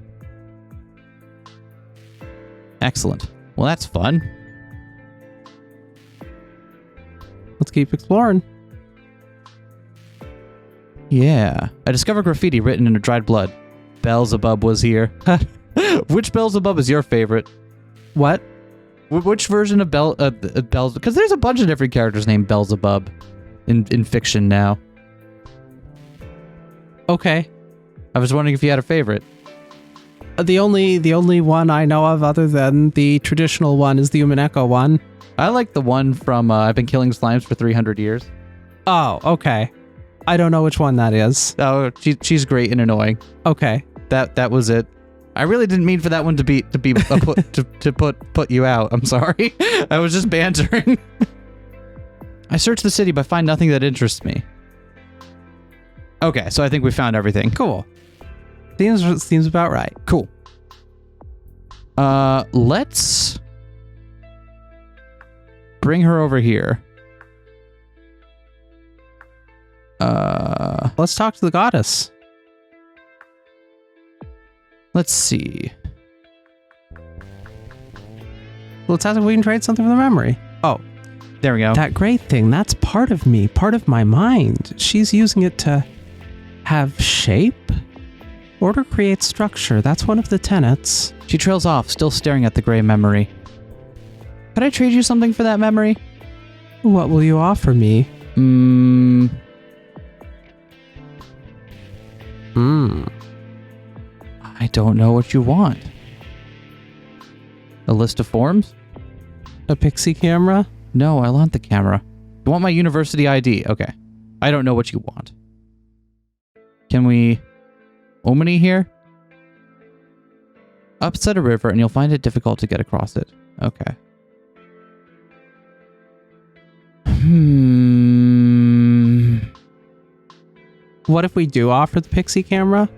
Excellent. Well, that's fun. Let's keep exploring. Yeah. I discovered graffiti written in a dried blood. Beelzebub was here. Which Beelzebub is your favorite? What? Which version of Beelzebub? Because there's a bunch of different characters named Beelzebub in fiction now. Okay. I was wondering if you had a favorite. The only one I know of other than the traditional one is the Umineko one. I like the one from I've been killing slimes for 300 years. Oh, okay. I don't know which one that is. Oh, she's great and annoying. Okay. That was it. I really didn't mean for that one to be put you out. I'm sorry. I was just bantering. I search the city but find nothing that interests me. Okay, so I think we found everything. Cool. Seems about right. Cool. Let's bring her over here. Let's talk to the goddess. Let's see. Let's ask if we can trade something for the memory. Oh, there we go. That great thing, that's part of me, part of my mind. She's using it to have shape. Order creates structure. That's one of the tenets. She trails off, still staring at the gray memory. Could I trade you something for that memory? What will you offer me? I don't know what you want. A list of forms? A pixie camera? No, I want the camera. You want my university ID? Okay. I don't know what you want. Can we... Omni here? Upset a river and you'll find it difficult to get across it. Okay. What if we do offer the pixie camera?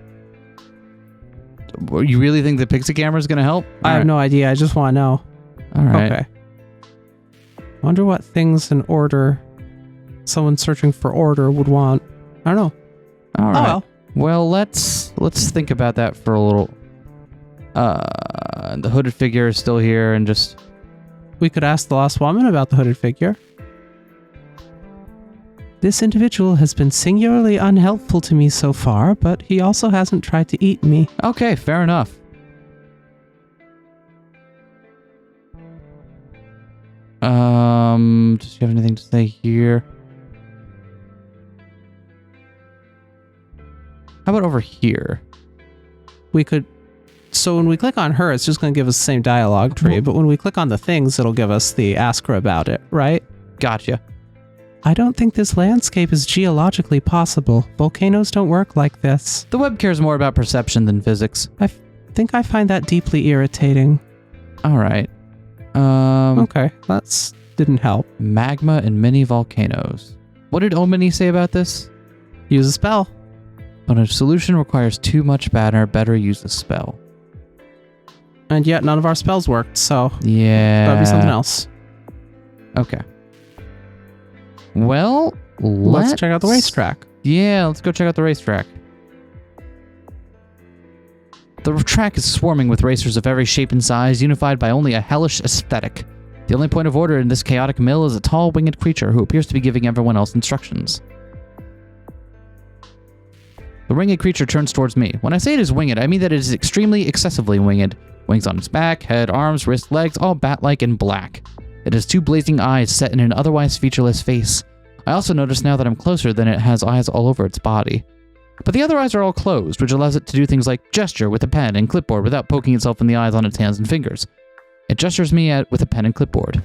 You really think the pixie camera is going to help? I have no idea. I just want to know. All right. Okay. Wonder what things in order someone searching for order would want. I don't know. All right. Oh, well. Well, let's think about that for a little. The hooded figure is still here and just... We could ask the lost woman about the hooded figure. This individual has been singularly unhelpful to me so far, but he also hasn't tried to eat me. Okay, fair enough. Does she have anything to say here? How about over here? We could... So when we click on her, it's just going to give us the same dialogue tree, but when we click on the things, it'll give us the ask her about it, right? Gotcha. I don't think this landscape is geologically possible. Volcanoes don't work like this. The web cares more about perception than physics. I think I find that deeply irritating. All right. Okay, that didn't help. Magma and mini volcanoes. What did Omni say about this? Use a spell. When a solution requires too much matter, better use a spell. And yet none of our spells worked, so... Yeah. That'd be something else. Okay. Well, let's check out the racetrack. Yeah, let's go check out the racetrack. The track is swarming with racers of every shape and size, unified by only a hellish aesthetic. The only point of order in this chaotic mill is a tall, winged creature who appears to be giving everyone else instructions. The winged creature turns towards me. When I say it is winged, I mean that it is extremely, excessively winged. Wings on its back, head, arms, wrists, legs, all bat-like and black. It has 2 blazing eyes set in an otherwise featureless face. I also notice now that I'm closer that it has eyes all over its body. But the other eyes are all closed, which allows it to do things like gesture with a pen and clipboard without poking itself in the eyes on its hands and fingers. It gestures me with a pen and clipboard.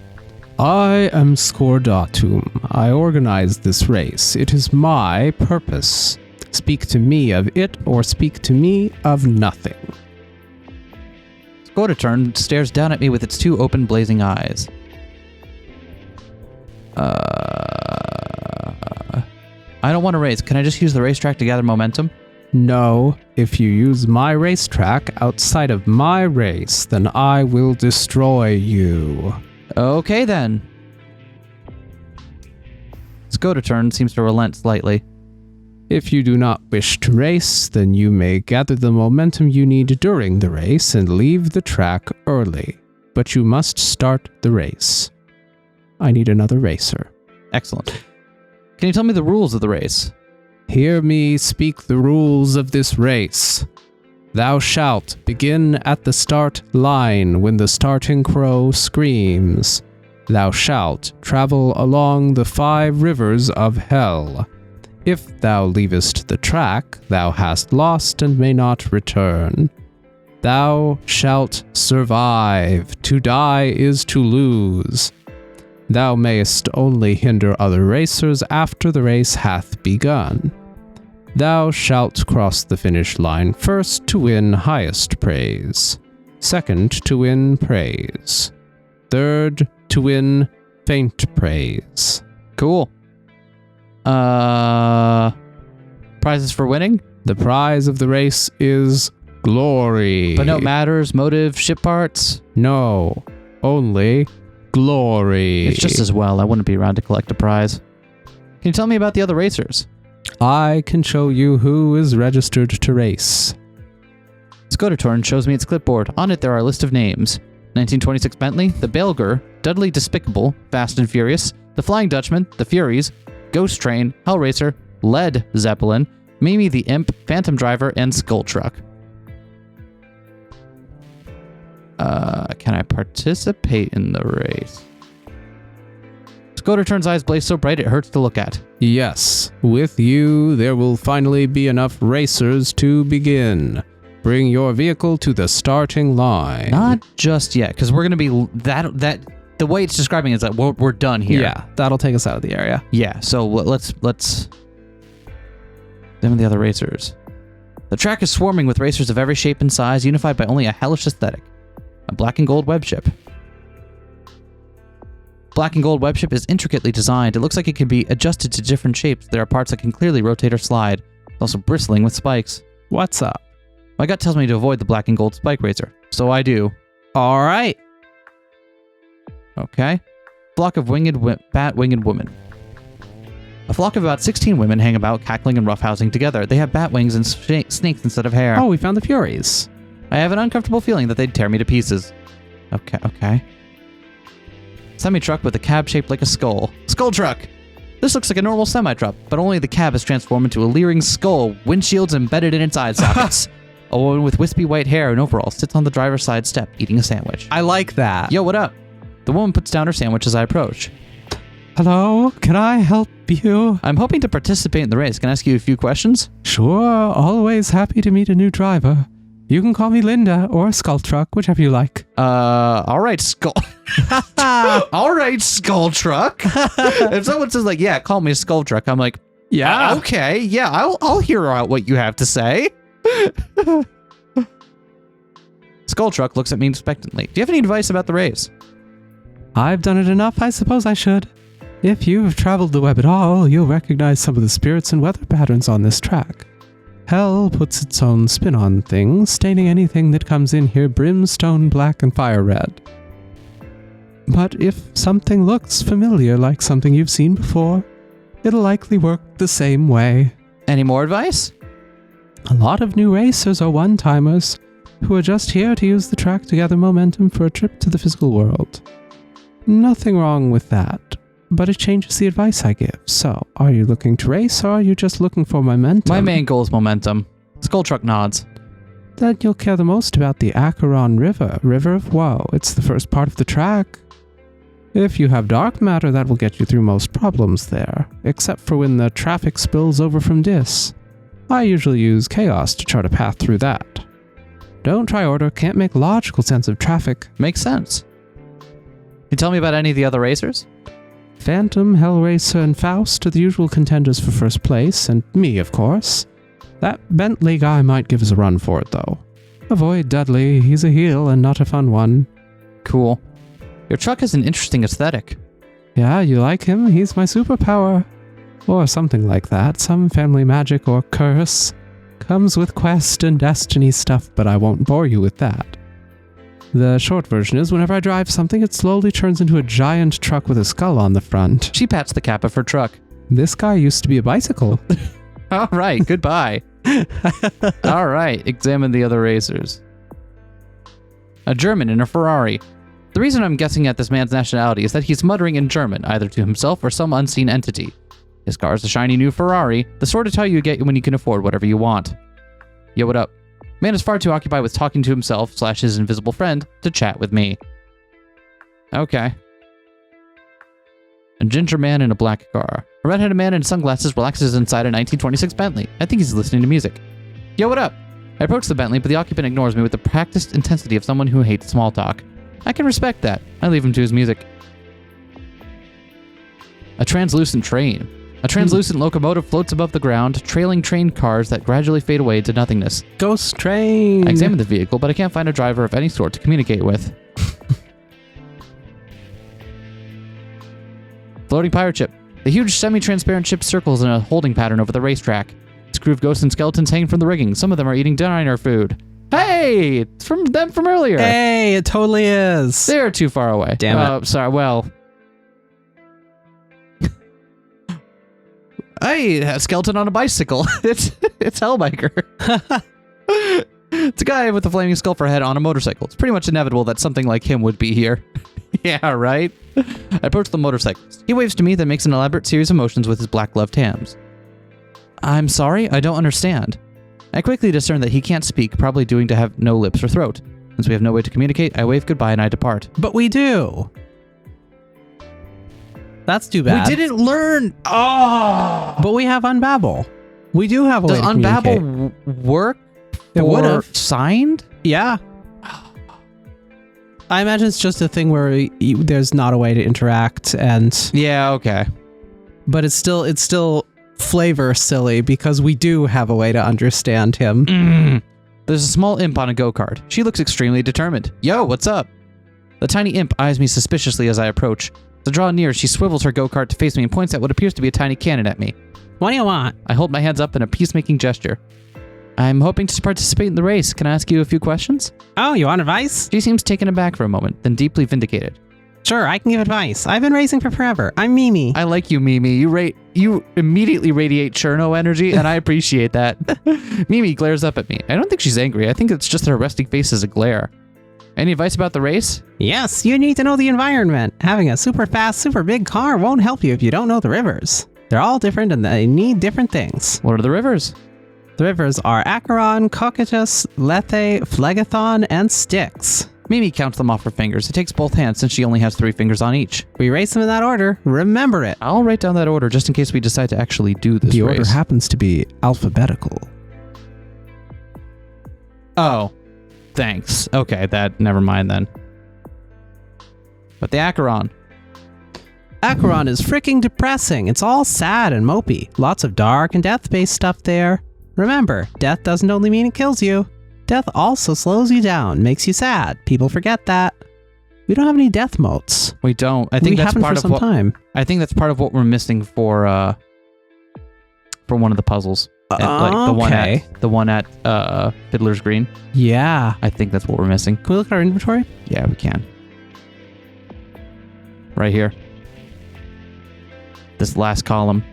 I am Scordatum. I organized this race. It is my purpose. Speak to me of it or speak to me of nothing. Scordaturn stares down at me with its two open, blazing eyes. I don't want to race. Can I just use the racetrack to gather momentum? No, if you use my racetrack outside of my race, then I will destroy you. Okay, then. Scordaturn seems to relent slightly. If you do not wish to race, then you may gather the momentum you need during the race and leave the track early. But you must start the race. I need another racer. Excellent. Can you tell me the rules of the race? Hear me speak the rules of this race. Thou shalt begin at the start line when the starting crow screams. Thou shalt travel along the 5 rivers of hell. If thou leavest the track, thou hast lost and may not return. Thou shalt survive. To die is to lose. Thou mayest only hinder other racers after the race hath begun. Thou shalt cross the finish line first to win highest praise. Second, to win praise. Third, to win faint praise. Cool. Prizes for winning? The prize of the race is glory. But no matters, motive, ship parts? No, only glory. It's just as well. I wouldn't be around to collect a prize. Can you tell me about the other racers? I can show you who is registered to race. Scordaturn shows me its clipboard. On it there are a list of names. 1926 Bentley, the Bailger, Dudley Despicable, Fast and Furious, the Flying Dutchman, the Furies, Ghost Train, Hellraiser, Led Zeppelin, Mimi the Imp, Phantom Driver, and Skull Truck. Can I participate in the race? Scordaturn's eyes blaze so bright it hurts to look at. Yes, with you there will finally be enough racers to begin. Bring your vehicle to the starting line. Not just yet, because we're going to be the way it's describing is that we're done here. Yeah, that'll take us out of the area. Yeah, so let's them and the other racers. The track is swarming with racers of every shape and size, unified by only a hellish aesthetic. A black and gold web ship. Black and gold web ship is intricately designed. It looks like it can be adjusted to different shapes. There are parts that can clearly rotate or slide. It's also bristling with spikes. What's up? My gut tells me to avoid the black and gold spike racer, so I do. All right. Okay. Flock of bat-winged women. A flock of about 16 women hang about, cackling and roughhousing together. They have bat wings and snakes instead of hair. Oh, we found the Furies. I have an uncomfortable feeling that they'd tear me to pieces. Okay. Semi-truck with a cab shaped like a skull. Skull truck! This looks like a normal semi-truck, but only the cab is transformed into a leering skull, windshields embedded in its eye sockets. A woman with wispy white hair and overalls sits on the driver's side step, eating a sandwich. I like that. Yo, what up? The woman puts down her sandwich as I approach. Hello, can I help you? I'm hoping to participate in the race. Can I ask you a few questions? Sure, always happy to meet a new driver. You can call me Linda or Skull Truck, whichever you like. All right, Skull. All right, Skull Truck. If someone says like, yeah, call me Skull Truck, I'm like, yeah, okay, yeah, I'll hear out what you have to say. Skull Truck looks at me expectantly. Do you have any advice about the race? I've done it enough, I suppose I should. If you've traveled the web at all, you'll recognize some of the spirits and weather patterns on this track. Hell puts its own spin on things, staining anything that comes in here brimstone black and fire red. But if something looks familiar, like something you've seen before, it'll likely work the same way. Any more advice? A lot of new racers are one-timers who are just here to use the track to gather momentum for a trip to the physical world. Nothing wrong with that, but it changes the advice I give. So, are you looking to race or are you just looking for momentum? My main goal is momentum. Skull Truck nods. Then you'll care the most about the Acheron River, River of Woe. It's the first part of the track. If you have dark matter, that will get you through most problems there, except for when the traffic spills over from Dis. I usually use chaos to chart a path through that. Don't try order, can't make logical sense of traffic. Makes sense. You tell me about any of the other racers? Phantom, Hellraiser, and Faust are the usual contenders for first place, and me, of course. That Bentley guy might give us a run for it, though. Avoid Dudley, he's a heel and not a fun one. Cool. Your truck has an interesting aesthetic. Yeah, you like him? He's my superpower. Or something like that, some family magic or curse. Comes with quest and destiny stuff, but I won't bore you with that. The short version is, whenever I drive something, it slowly turns into a giant truck with a skull on the front. She pats the cap of her truck. This guy used to be a bicycle. All right, goodbye. All right, examine the other racers. A German in a Ferrari. The reason I'm guessing at this man's nationality is that he's muttering in German, either to himself or some unseen entity. His car is a shiny new Ferrari, the sort of toy you get when you can afford whatever you want. Yo, what up? Man is far too occupied with talking to himself / his invisible friend to chat with me. Okay. A ginger man in a black car. A red-headed man in sunglasses relaxes inside a 1926 Bentley. I think he's listening to music. Yo, what up? I approach the Bentley, but the occupant ignores me with the practiced intensity of someone who hates small talk. I can respect that. I leave him to his music. A translucent train. A translucent locomotive floats above the ground, trailing train cars that gradually fade away into nothingness. Ghost train! I examine the vehicle, but I can't find a driver of any sort to communicate with. Floating pirate ship. The huge semi-transparent ship circles in a holding pattern over the racetrack. Its crew of ghosts and skeletons hang from the rigging. Some of them are eating diner food. Hey! It's from them from earlier. Hey, it totally is. They're too far away. Damn it. Sorry, well... Hey, a skeleton on a bicycle. It's Hellbiker. It's a guy with a flaming skull for a head on a motorcycle. It's pretty much inevitable that something like him would be here. Yeah, right? I approach the motorcyclist. He waves to me, then makes an elaborate series of motions with his black-gloved hands. I'm sorry, I don't understand. I quickly discern that he can't speak, probably due to have no lips or throat. Since we have no way to communicate, I wave goodbye and I depart. But we do. That's too bad. We didn't learn. Oh! But we have Unbabble. We do have a way to communicate. Does Unbabble work? It would have. Signed? Yeah. I imagine it's just a thing where there's not a way to interact, and yeah, okay. But it's still flavor silly because we do have a way to understand him. There's a small imp on a go-kart. She looks extremely determined. Yo, what's up? The tiny imp eyes me suspiciously as I approach. To draw near, she swivels her go-kart to face me and points at what appears to be a tiny cannon at me. What do you want? I hold my hands up in a peacemaking gesture. I'm hoping to participate in the race. Can I ask you a few questions? Oh, you want advice? She seems taken aback for a moment, then deeply vindicated. Sure, I can give advice. I've been racing for forever. I'm Mimi. I like you, Mimi. You immediately radiate Cherno energy, and I appreciate that. Mimi glares up at me. I don't think she's angry. I think it's just her resting face is a glare. Any advice about the race? Yes, you need to know the environment. Having a super fast, super big car won't help you if you don't know the rivers. They're all different and they need different things. What are the rivers? The rivers are Acheron, Cocytus, Lethe, Phlegethon, and Styx. Mimi counts them off her fingers. It takes both hands since she only has 3 fingers on each. We race them in that order. Remember it. I'll write down that order just in case we decide to actually do this race. The order happens to be alphabetical. Oh. Thanks. Okay, never mind then. But the Acheron. Acheron is freaking depressing. It's all sad and mopey. Lots of dark and death-based stuff there. Remember, death doesn't only mean it kills you. Death also slows you down, makes you sad. People forget that. We don't have any death motes. We don't. I think that's part of what time. I think that's part of what we're missing for one of the puzzles. Okay. The one at Fiddler's Green. Yeah. I think that's what we're missing. Can we look at our inventory? Yeah, we can. Right here. This last column.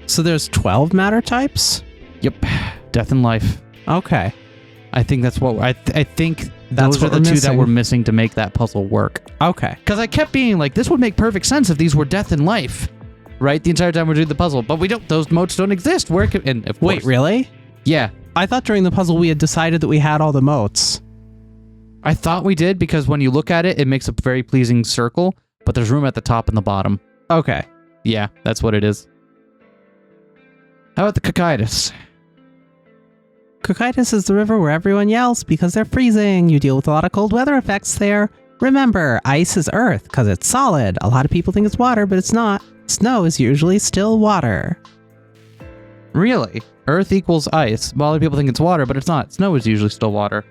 So there's 12 matter types? Yep. Death and life. Okay. I think that's what I think That's those are the two that we're missing to make that puzzle work. Okay. Because I kept being like, this would make perfect sense if these were death and life. Right? The entire time we're doing the puzzle. But we don't. Those motes don't exist. Where can, and of Wait, course, really? Yeah. I thought during the puzzle we had decided that we had all the motes. I thought we did because when you look at it, it makes a very pleasing circle, but there's room at the top and the bottom. Okay. Yeah, that's what it is. How about the Cocytus? Cocytus is the river where everyone yells because they're freezing. You deal with a lot of cold weather effects there. Remember, ice is earth because it's solid. A lot of people think it's water, but it's not. Snow is usually still water. Really? Earth equals ice. Well, a lot of people think it's water, but it's not. Snow is usually still water.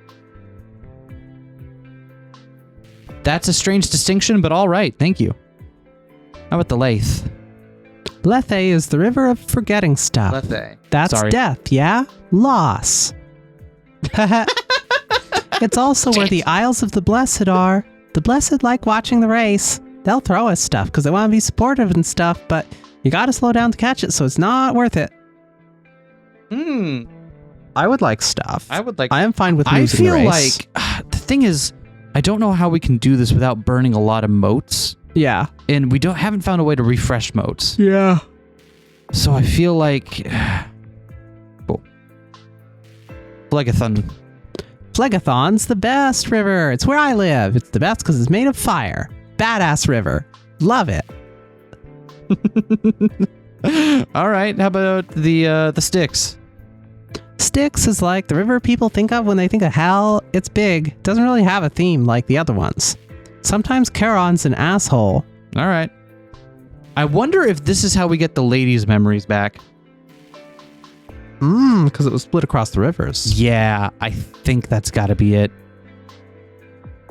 That's a strange distinction, but all right. Thank you. How about the Lethe? Lethe is the river of forgetting stuff. Lethe. That's Sorry. death, yeah? Loss. It's also where the Isles of the Blessed are. The Blessed like watching the race. They'll throw us stuff because they want to be supportive and stuff, but you gotta slow down to catch it, so it's not worth it. I would like stuff. I am fine with losing the race. I feel like the thing is, I don't know how we can do this without burning a lot of motes. Yeah. And we haven't found a way to refresh motes. Yeah. So I feel like... Cool. Phlegathon. Phlegathon's the best river. It's where I live. It's the best because it's made of fire. Badass river. Love it. All right. How about the Styx? Styx is like the river people think of when they think of hell. It's big. Doesn't really have a theme like the other ones. Sometimes Charon's an asshole. All right. I wonder if this is how we get the ladies' memories back. Because it was split across the rivers. Yeah, I think that's got to be it.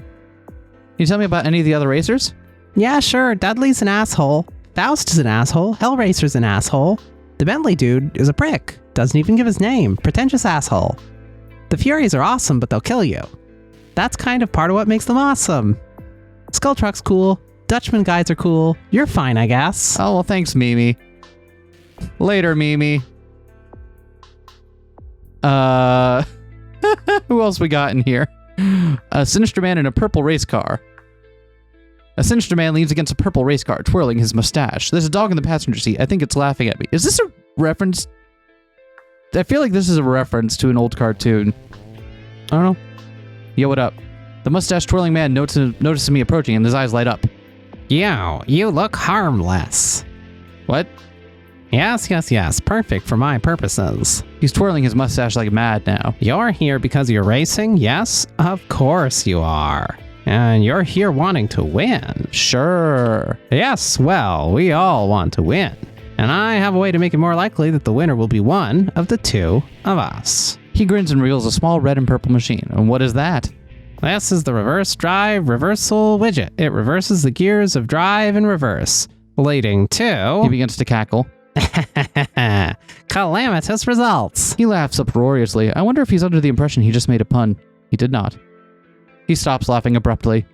Can you tell me about any of the other racers? Yeah, sure. Dudley's an asshole. Faust is an asshole. Hellraiser's an asshole. The Bentley dude is a prick. Doesn't even give his name. Pretentious asshole. The Furies are awesome, but they'll kill you. That's kind of part of what makes them awesome. Skull Truck's cool. Dutchman guys are cool. You're fine, I guess. Oh, well, thanks, Mimi. Later, Mimi. Who else we got in here? A sinister man in a purple race car. A sinister man leans against a purple race car, twirling his mustache. There's a dog in the passenger seat. I think it's laughing at me. Is this a reference? I feel like this is a reference to an old cartoon. I don't know. Yo, what up? The mustache twirling man notices me approaching and his eyes light up. Yo, you look harmless. What? Yes. Perfect for my purposes. He's twirling his mustache like mad now. You're here because you're racing? Yes? Of course you are. And you're here wanting to win. Sure. Yes, well, we all want to win. And I have a way to make it more likely that the winner will be one of the two of us. He grins and reveals a small red and purple machine. And what is that? This is the reverse drive reversal widget. It reverses the gears of drive and reverse, leading to... He begins to cackle. Calamitous results. He laughs uproariously. I wonder if he's under the impression he just made a pun. He did not. He stops laughing abruptly.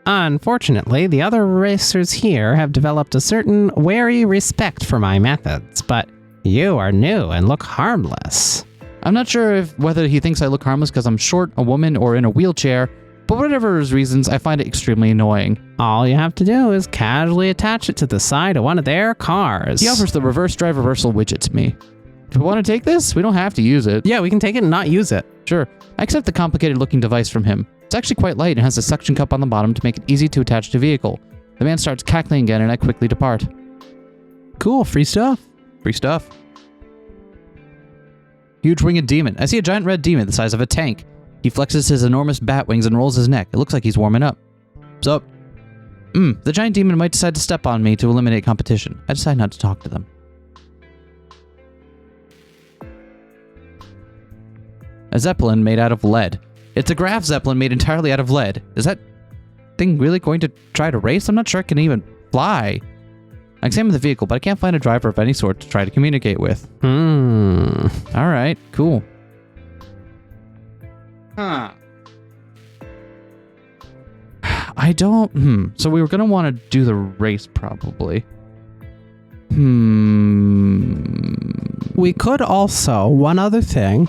Unfortunately, the other racers here have developed a certain wary respect for my methods, but you are new and look harmless. I'm not sure whether he thinks I look harmless because I'm short, a woman, or in a wheelchair, but whatever his reasons, I find it extremely annoying. All you have to do is casually attach it to the side of one of their cars. He offers the reverse drive reversal widget to me. Do we want to take this? We don't have to use it. Yeah, we can take it and not use it. Sure. I accept the complicated looking device from him. It's actually quite light and has a suction cup on the bottom to make it easy to attach to vehicle. The man starts cackling again and I quickly depart. Cool, free stuff. Free stuff. Huge winged demon. I see a giant red demon the size of a tank. He flexes his enormous bat wings and rolls his neck. It looks like he's warming up. So, the giant demon might decide to step on me to eliminate competition. I decide not to talk to them. A zeppelin made out of lead. It's a Graf zeppelin made entirely out of lead. Is that thing really going to try to race? I'm not sure it can even fly. I examine the vehicle, but I can't find a driver of any sort to try to communicate with. All right, cool. Huh. I don't... So we were going to want to do the race, probably. We could also... One other thing.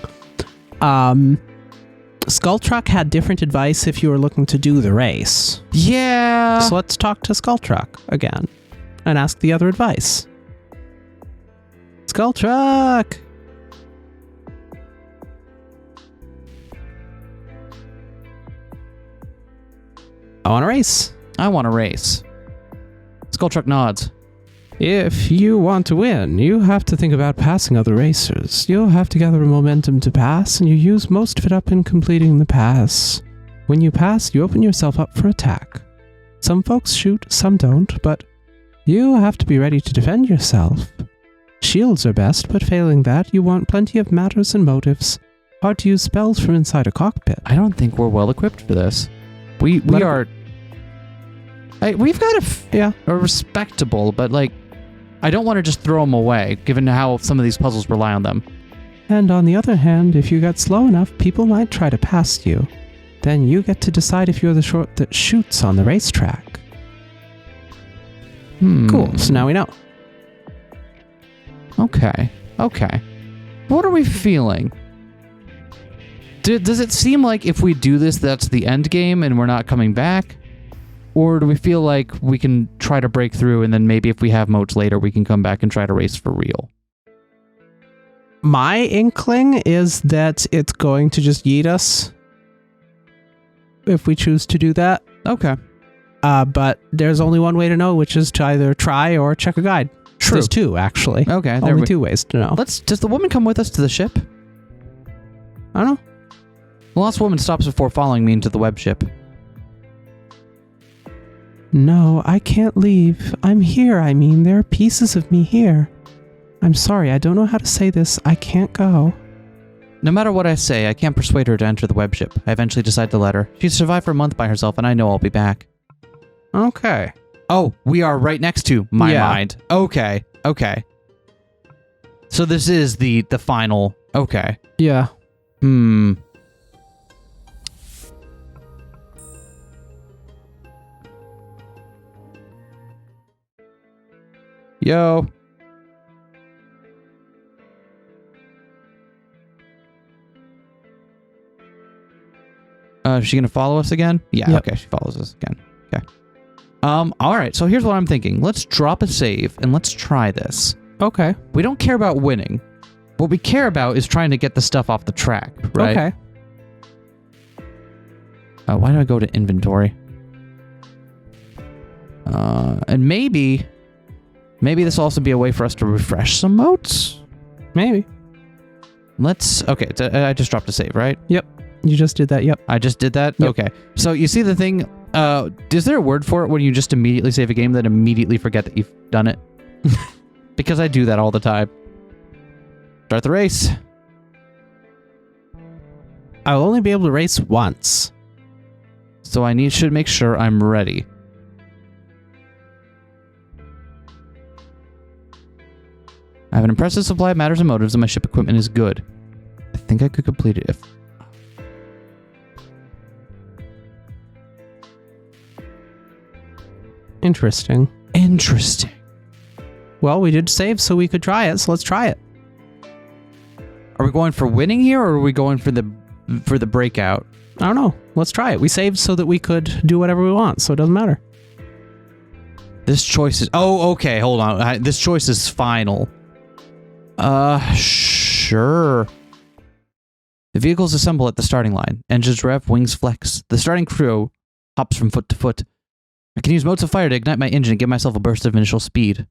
Skull Truck had different advice if you were looking to do the race. Yeah. So let's talk to Skull Truck again. And ask the other advice. Skull Truck! I want to race. I want to race. Skull Truck nods. If you want to win, you have to think about passing other racers. You'll have to gather momentum to pass, and you use most of it up in completing the pass. When you pass, you open yourself up for attack. Some folks shoot, some don't, but you have to be ready to defend yourself. Shields are best, but failing that, you want plenty of matters and motives. Hard to use spells from inside a cockpit. I don't think we're well equipped for this. We've got a respectable, but like, I don't want to just throw them away, given how some of these puzzles rely on them. And on the other hand, if you get slow enough, people might try to pass you. Then you get to decide if you're the short that shoots on the racetrack. Cool, so now we know. Okay. What are we feeling? Does it seem like if we do this, that's the end game and we're not coming back? Or do we feel like we can try to break through and then maybe if we have moats later, we can come back and try to race for real? My inkling is that it's going to just yeet us if we choose to do that. Okay. But there's only one way to know, which is to either try or check a guide. True. There's two, actually. Okay. Only two ways to know. Does the woman come with us to the ship? I don't know. The last woman stops before following me into the web ship. No, I can't leave. I'm here, I mean. There are pieces of me here. I'm sorry, I don't know how to say this. I can't go. No matter what I say, I can't persuade her to enter the web ship. I eventually decide to let her. She's survived for a month by herself, and I know I'll be back. Okay. Oh, we are right next to my mind. Okay. So this is the final... Okay. Yeah. Yo. Is she gonna follow us again? Yeah, yep. Okay, she follows us again. Okay. Alright, so here's what I'm thinking. Let's drop a save and let's try this. Okay. We don't care about winning. What we care about is trying to get the stuff off the track, right? Okay. Why do I go to inventory? And maybe this will also be a way for us to refresh some moats? Maybe. Okay, I just dropped a save, right? Yep. You just did that, yep. I just did that? Yep. Okay. So you see the thing, is there a word for it when you just immediately save a game that immediately forget that you've done it? Because I do that all the time. Start the race. I'll only be able to race once. So I should make sure I'm ready. I have an impressive supply of matters and motives, and my ship equipment is good. I think I could complete it if... Interesting. Well, we did save so we could try it, so let's try it. Are we going for winning here, or are we going for the breakout? I don't know. Let's try it. We saved so that we could do whatever we want, so it doesn't matter. This choice is... Oh, okay, hold on. This choice is final. Sure. The vehicles assemble at the starting line. Engines rev, wings flex. The starting crew hops from foot to foot. I can use motes of fire to ignite my engine and give myself a burst of initial speed.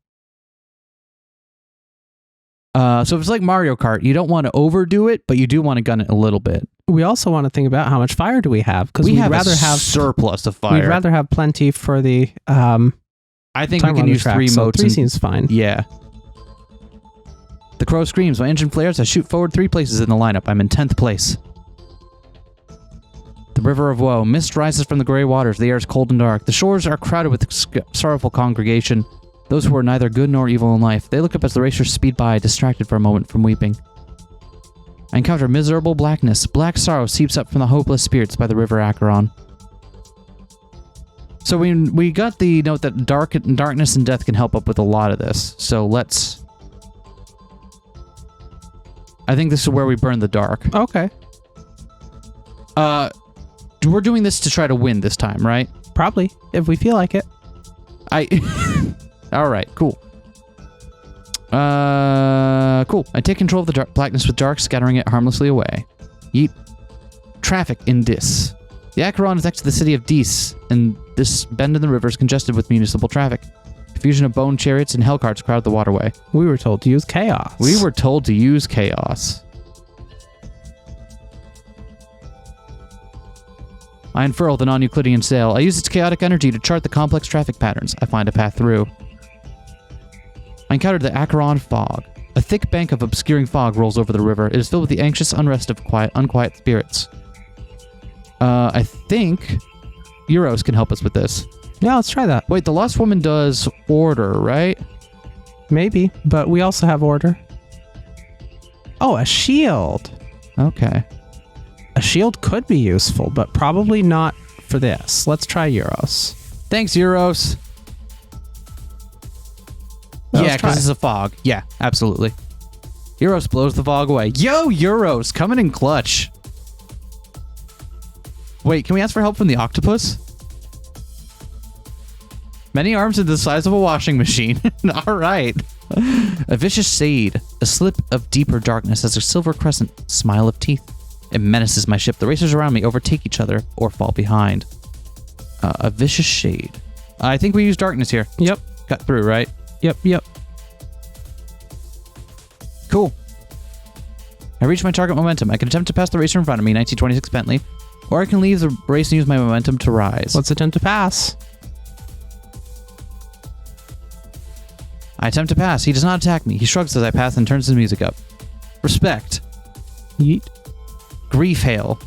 So if it's like Mario Kart, you don't want to overdo it, but you do want to gun it a little bit. We also want to think about how much fire do we have, because we'd rather have surplus of fire. We'd rather have plenty for the I think we can use track, 3 motes. 3 seems fine. Yeah. The crow screams. My engine flares. I shoot forward 3 places in the lineup. I'm in 10th place. The River of Woe. Mist rises from the gray waters. The air is cold and dark. The shores are crowded with sorrowful congregation. Those who are neither good nor evil in life. They look up as the racers speed by, distracted for a moment from weeping. I encounter miserable blackness. Black sorrow seeps up from the hopeless spirits by the River Acheron. So we got the note that darkness and death can help up with a lot of this. So let's... I think this is where we burn the dark. Okay. We're doing this to try to win this time, right? Probably, if we feel like it. All right, cool. Cool. I take control of the blackness with dark, scattering it harmlessly away. Yeet. Traffic in Dis. The Acheron is next to the city of Dis, and this bend in the river is congested with municipal traffic. Confusion of bone chariots and hellcarts crowd the waterway. We were told to use chaos. We were told to use chaos. I unfurl the non-Euclidean sail. I use its chaotic energy to chart the complex traffic patterns. I find a path through. I encountered the Acheron fog. A thick bank of obscuring fog rolls over the river. It is filled with the anxious unrest of unquiet spirits. I think Euros can help us with this. Yeah, let's try that. Wait, the Lost Woman does order, right? Maybe, but we also have order. Oh, a shield. Okay. A shield could be useful, but probably not for this. Let's try Euros. Thanks, Euros. Yeah, because it's a fog. Yeah, absolutely. Euros blows the fog away. Yo, Euros, coming in clutch. Wait, can we ask for help from the octopus? Many arms are the size of a washing machine. All right. A vicious shade. A slip of deeper darkness as a silver crescent smile of teeth. It menaces my ship. The racers around me overtake each other or fall behind. A vicious shade. I think we use darkness here. Yep. Cut through, right? Yep. Cool. I reach my target momentum. I can attempt to pass the racer in front of me, 1926 Bentley, or I can leave the race and use my momentum to rise. Let's attempt to pass. I attempt to pass. He does not attack me. He shrugs as I pass and turns his music up. Respect. Yeet. Grief hail.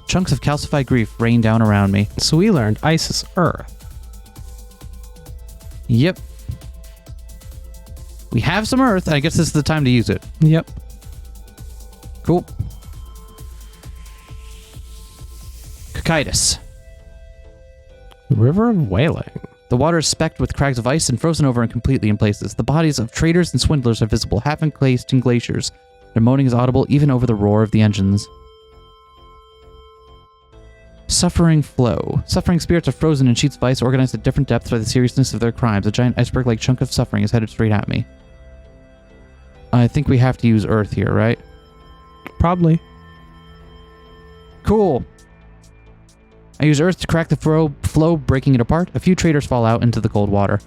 Chunks of calcified grief rain down around me. So we learned ice is earth. Yep. We have some earth. I guess this is the time to use it. Yep. Cool. Cocytus. The River of Wailing. The water is specked with crags of ice and frozen over completely in places. The bodies of traders and swindlers are visible, half encased in glaciers. Their moaning is audible even over the roar of the engines. Suffering flow. Suffering spirits are frozen in sheets of ice organized at different depths by the seriousness of their crimes. A giant iceberg-like chunk of suffering is headed straight at me. I think we have to use earth here, right? Probably. Cool. I use earth to crack the flow, breaking it apart. A few traders fall out into the cold water.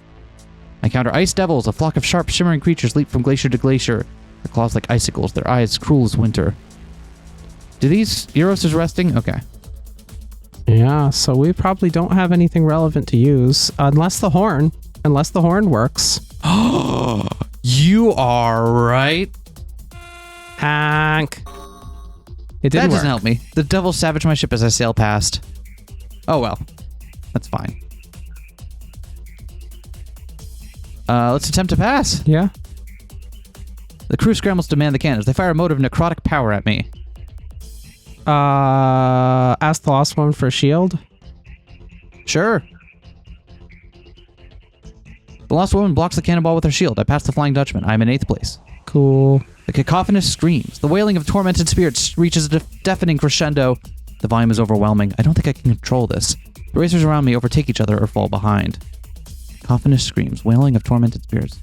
I counter ice devils. A flock of sharp, shimmering creatures leap from glacier to glacier. Their claws like icicles, their eyes cruel as winter. Do these... Euros is resting? Okay. Yeah, so we probably don't have anything relevant to use. Unless the horn works. Oh, you are right. Hank. It didn't That doesn't work. help me. The devils savage my ship as I sail past. Oh well. That's fine. Let's attempt to pass. Yeah. The crew scrambles to man the cannons. They fire a mote of necrotic power at me. Ask the Lost One for a shield. Sure. The Lost Woman blocks the cannonball with her shield. I pass the Flying Dutchman. I'm in 8th place. Cool. The cacophonous screams. The wailing of tormented spirits reaches a deafening crescendo. The volume is overwhelming. I don't think I can control this. The racers around me overtake each other or fall behind. Cacophonous screams. Wailing of tormented spirits.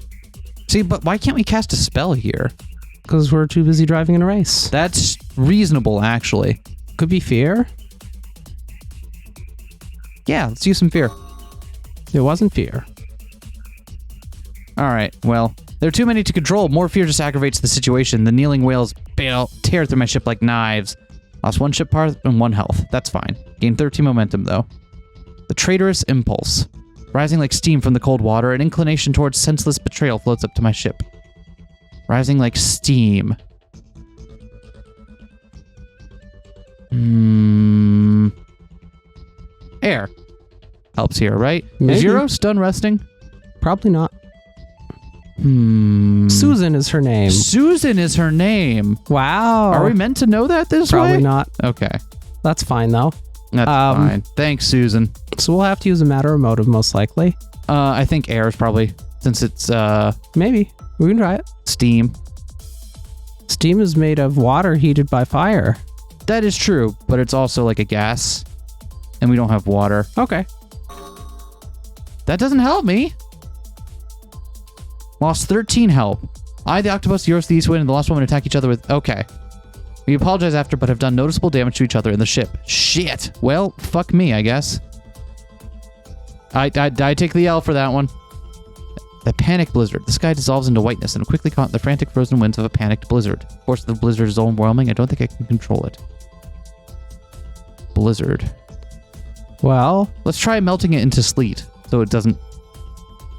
See, but why can't we cast a spell here? Because we're too busy driving in a race. That's reasonable, actually. Could be fear. Yeah, let's use some fear. It wasn't fear. All right, well, there are too many to control. More fear just aggravates the situation. The kneeling whales tear through my ship like knives. Lost 1 ship part and 1 health. That's fine. Gained 13 momentum, though. The traitorous impulse. Rising like steam from the cold water, an inclination towards senseless betrayal floats up to my ship. Rising like steam. Air. Helps here, right? Maybe. Is Euros done resting? Probably not. Susan is her name. Susan is her name. Wow. Are we meant to know that this way? Probably not. Okay. That's fine, though. That's fine. Thanks, Susan. So we'll have to use a matter of motive, most likely. I think air is probably, since it's Maybe. We can try it. steam. Steam is made of water heated by fire. That is true, but it's also like a gas, and we don't have water. Okay. That doesn't help me. Lost 13 help. I, the octopus, Euros, the East Wind, and the Lost Woman attack each other with... Okay. We apologize after, but have done noticeable damage to each other in the ship. Shit. Well, fuck me, I guess. I take the L for that one. The panic blizzard. The sky dissolves into whiteness and quickly caught in the frantic frozen winds of a panicked blizzard. The force of the blizzard is overwhelming. I don't think I can control it. Blizzard. Well, let's try melting it into sleet so it doesn't.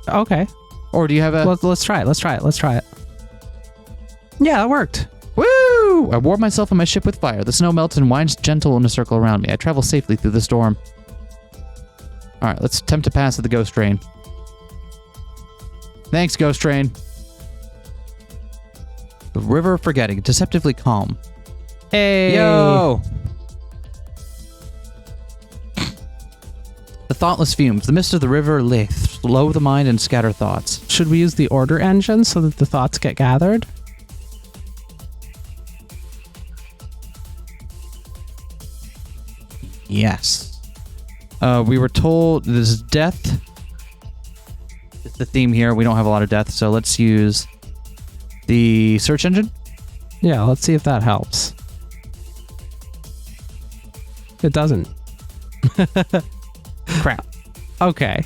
Okay. Or do you have a? Let's try it. Let's try it. Yeah, it worked. Woo! I warm myself on my ship with fire. The snow melts and winds gentle in a circle around me. I travel safely through the storm. All right, let's attempt to pass at the ghost train. Thanks, ghost train. The river of forgetting, deceptively calm. Hey! Yo! The thoughtless fumes. The mist of the river lathe, slow the mind and scatter thoughts. Should we use the order engine so that the thoughts get gathered? Yes. We were told this is death. It's the theme here. We don't have a lot of death, so let's use the search engine. Yeah, let's see if that helps. It doesn't. Crap. Okay.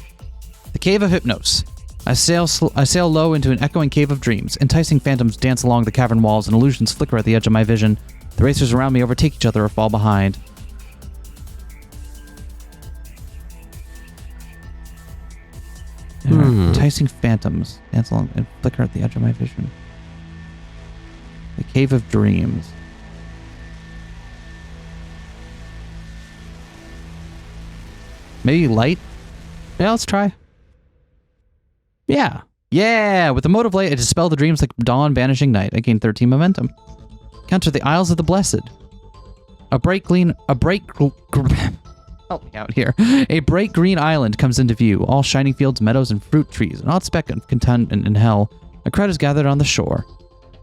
The Cave of Hypnos. I sail low into an echoing cave of dreams. Enticing phantoms dance along the cavern walls and illusions flicker at the edge of my vision. The racers around me overtake each other or fall behind. Enticing phantoms dance along and flicker at the edge of my vision. The Cave of Dreams. Maybe light? Yeah, let's try. Yeah. Yeah! With the mode of light, I dispel the dreams like dawn banishing night. I gain 13 momentum. Counter the Isles of the Blessed. Help me out here. A bright green island comes into view. All shining fields, meadows, and fruit trees. An odd speck of contentment in hell. A crowd is gathered on the shore.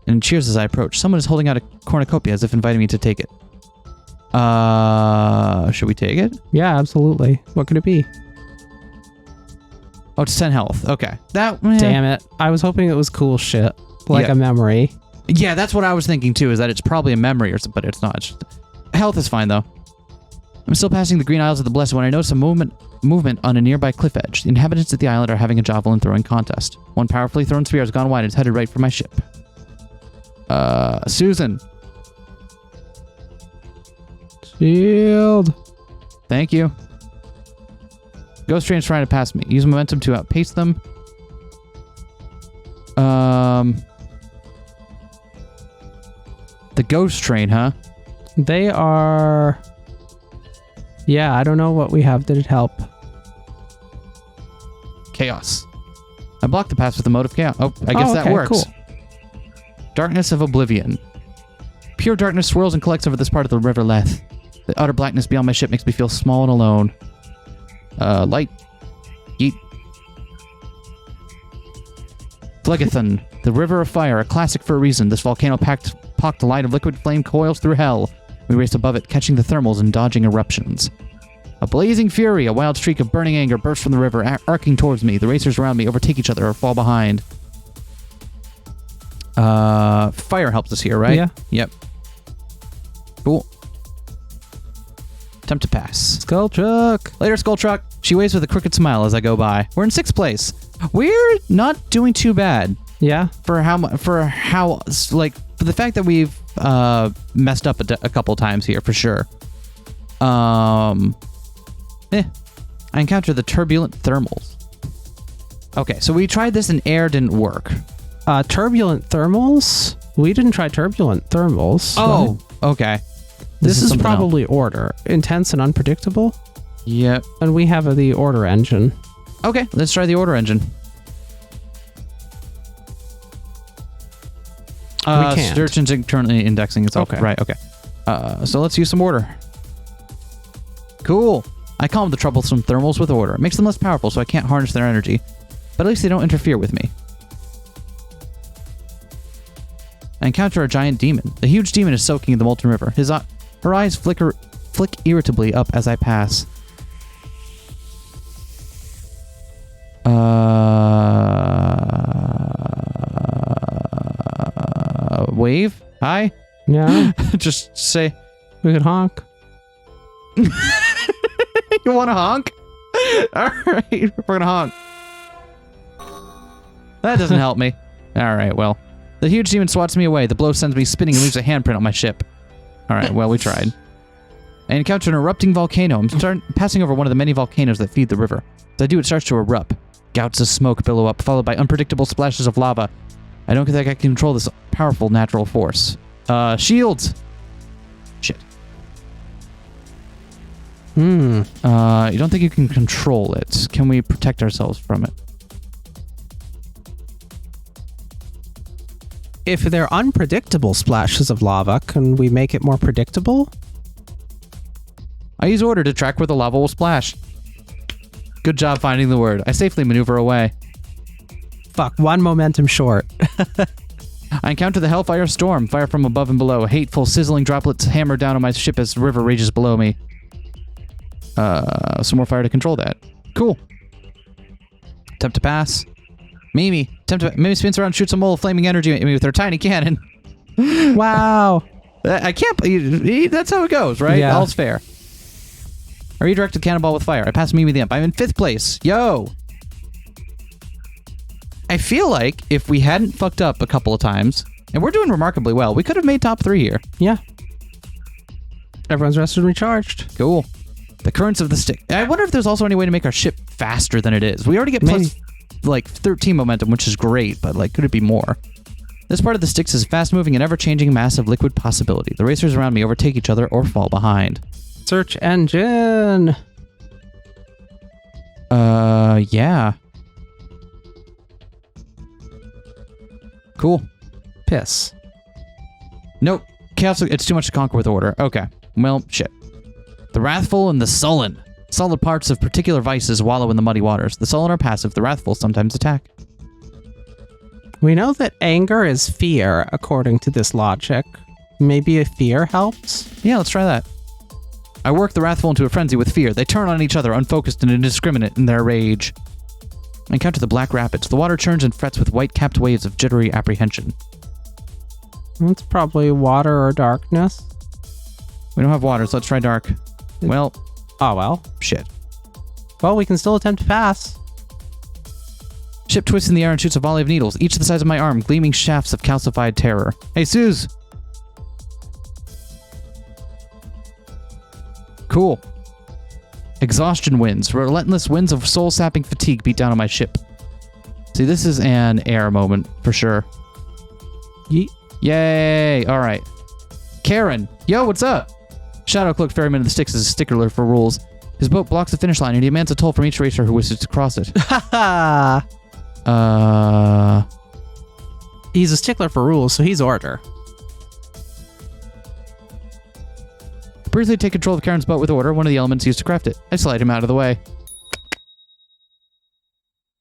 And cheers as I approach. Someone is holding out a cornucopia as if inviting me to take it. Should we take it? Yeah, absolutely. What could it be? Oh, it's 10 health. Okay. Damn it. I was hoping it was cool shit. Like Yeah. a memory. Yeah, that's what I was thinking too, is that it's probably a memory or something, but it's not. It's just, health is fine though. I'm still passing the Green Isles of the Blessed when I notice a movement on a nearby cliff edge. The inhabitants of the island are having a javelin throwing contest. One powerfully thrown spear has gone wide and is headed right for my ship. Susan. Shield. Thank you. Ghost Train's trying to pass me. Use momentum to outpace them. The Ghost Train, huh? They are... Yeah, I don't know what we have. Did it help? Chaos. I blocked the pass with the mode of chaos. Oh, I guess that okay, works. cool. Darkness of Oblivion. Pure darkness swirls and collects over this part of the river Leth. The utter blackness beyond my ship makes me feel small and alone. Light. Yeet. Phlegethon. The River of Fire, a classic for a reason. This volcano-packed light of liquid flame coils through hell. We race above it, catching the thermals and dodging eruptions. A blazing fury, a wild streak of burning anger bursts from the river, arcing towards me. The racers around me overtake each other or fall behind. Fire helps us here, right? Yeah. Yep. Cool. Attempt to pass. Skull truck. Later, Skull Truck. She waves with a crooked smile as I go by. We're in 6th place. We're not doing too bad Yeah. for the fact that we've messed up a couple times here for sure. I encountered the turbulent thermals. Okay, so we tried this and air didn't work. Turbulent thermals? We didn't try turbulent thermals. Oh, okay. This is something probably order. Intense and unpredictable. Yep. And we have the order engine. Okay, let's try the order engine. We can't. Search engine currently indexing itself. Okay. Right, okay. So let's use some order. Cool. I calm the troublesome thermals with order. It makes them less powerful so I can't harness their energy. But at least they don't interfere with me. I encounter a giant demon. The huge demon is soaking in the molten river. Her eyes flick irritably up as I pass. Wave? Hi? Yeah. Just say... We could honk. You want to honk? Alright, we're gonna honk. That doesn't help me. Alright, well. The huge demon swats me away. The blow sends me spinning and leaves a handprint on my ship. Alright, well, we tried. I encounter an erupting volcano. I'm passing over one of the many volcanoes that feed the river. As I do, it starts to erupt. Gouts of smoke billow up, followed by unpredictable splashes of lava. I don't think I can control this powerful natural force. Shields! Shit. You don't think you can control it. Can we protect ourselves from it? If they're unpredictable splashes of lava, can we make it more predictable? I use order to track where the lava will splash. Good job finding the word. I safely maneuver away. Fuck, one momentum short. I encounter the Hellfire Storm. Fire from above and below. Hateful, sizzling droplets hammer down on my ship as the river rages below me. Some more fire to control that. Cool. Attempt to pass. Mimi spins around, shoots a mole of flaming energy at me with her tiny cannon. Wow. I can't... That's how it goes, right? Yeah. All's fair. I redirect the cannonball with fire. I pass Mimi the imp. I'm in 5th place. Yo! I feel like if we hadn't fucked up a couple of times, and we're doing remarkably well, we could have made top 3 here. Yeah. Everyone's rested and recharged. Cool. The currents of the stick. I wonder if there's also any way to make our ship faster than it is. We already get plus, like, 13 momentum, which is great, but, like, could it be more? This part of the sticks is a fast-moving and ever-changing mass of liquid possibility. The racers around me overtake each other or fall behind. Search engine. Yeah. Cool. Piss. Nope. Chaos, it's too much to conquer with order. Okay. Well, shit. The wrathful and the sullen. Solid parts of particular vices wallow in the muddy waters. The sullen are passive. The wrathful sometimes attack. We know that anger is fear, according to this logic. Maybe a fear helps? Yeah, let's try that. I work the wrathful into a frenzy with fear. They turn on each other, unfocused and indiscriminate in their rage. I encounter the black rapids. The water churns and frets with white-capped waves of jittery apprehension. It's probably water or darkness. We don't have water, so let's try dark. Well. Oh, well. Shit. Well, we can still attempt to pass. Ship twists in the air and shoots a volley of needles, each the size of my arm, gleaming shafts of calcified terror. Hey, Suze! Cool. Exhaustion winds. Relentless winds of soul-sapping fatigue beat down on my ship. See, this is an air moment, for sure. Yeet. Yay! Alright. Karen! Yo, what's up? Shadowcloak Ferryman of the Styx is a stickler for rules. His boat blocks the finish line and he demands a toll from each racer who wishes to cross it. Haha! He's a stickler for rules, so he's order. Briefly take control of Karen's boat with order, one of the elements used to craft it. I slide him out of the way.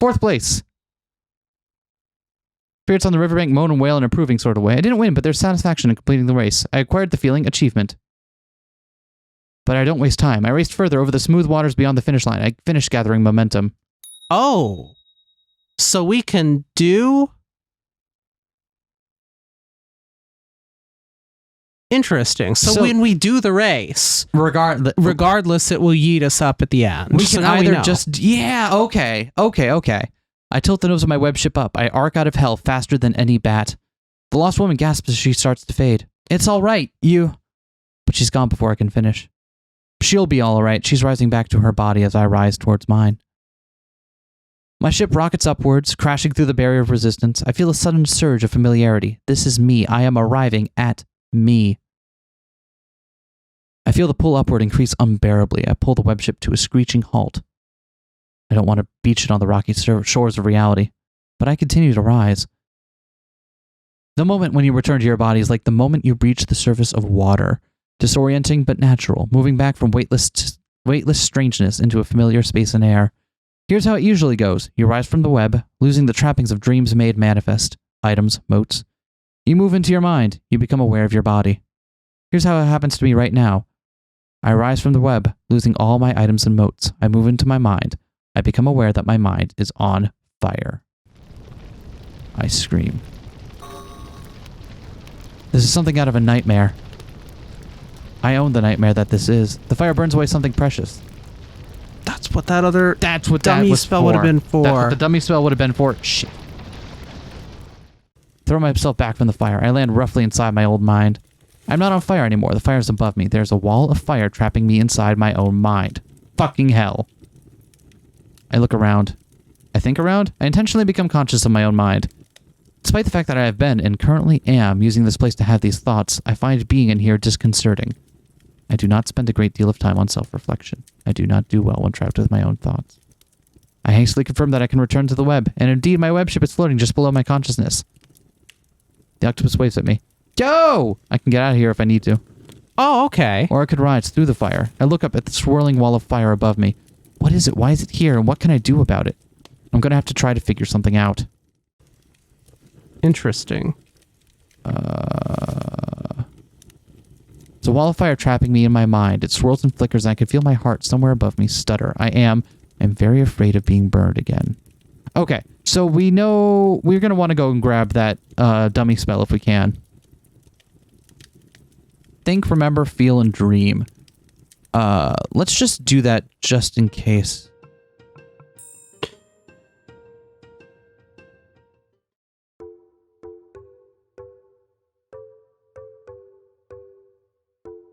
4th place. Spirits on the riverbank moan and wail in an improving sort of way. I didn't win, but there's satisfaction in completing the race. I acquired the feeling, achievement. But I don't waste time. I raced further over the smooth waters beyond the finish line. I finished gathering momentum. Oh. So we can do... Interesting. So when we do the race, regardless, it will yeet us up at the end. We can either just... Yeah, okay. I tilt the nose of my web ship up. I arc out of hell faster than any bat. The lost woman gasps as she starts to fade. It's all right, you... But she's gone before I can finish. She'll be all right. She's rising back to her body as I rise towards mine. My ship rockets upwards, crashing through the barrier of resistance. I feel a sudden surge of familiarity. This is me. I am arriving at me. I feel the pull upward increase unbearably. I pull the web ship to a screeching halt. I don't want to beach it on the rocky shores of reality, but I continue to rise. The moment when you return to your body is like the moment you breach the surface of water, disorienting but natural, moving back from weightless strangeness into a familiar space and air. Here's how it usually goes. You rise from the web, losing the trappings of dreams made manifest, items, motes. You move into your mind. You become aware of your body. Here's how it happens to me right now. I rise from the web, losing all my items and motes. I move into my mind. I become aware that my mind is on fire. I scream. This is something out of a nightmare. I own the nightmare that this is. The fire burns away something precious. That's what that other dummy spell would have been for. That's what the dummy spell would have been for. Shit. Throw myself back from the fire. I land roughly inside my old mind. I'm not on fire anymore. The fire's above me. There's a wall of fire trapping me inside my own mind. Fucking hell. I look around. I think around. I intentionally become conscious of my own mind. Despite the fact that I have been and currently am using this place to have these thoughts, I find being in here disconcerting. I do not spend a great deal of time on self-reflection. I do not do well when trapped with my own thoughts. I hastily confirm that I can return to the web, and indeed my web ship is floating just below my consciousness. The octopus waves at me. Go! I can get out of here if I need to. Oh, okay. Or I could rise through the fire. I look up at the swirling wall of fire above me. What is it? Why is it here? And what can I do about it? I'm going to have to try to figure something out. Interesting. It's a wall of fire trapping me in my mind. It swirls and flickers, and I can feel my heart somewhere above me stutter. I'm very afraid of being burned again. Okay, so we know we're going to want to go and grab that dummy spell if we can. Think, remember, feel, and dream. Let's just do that just in case.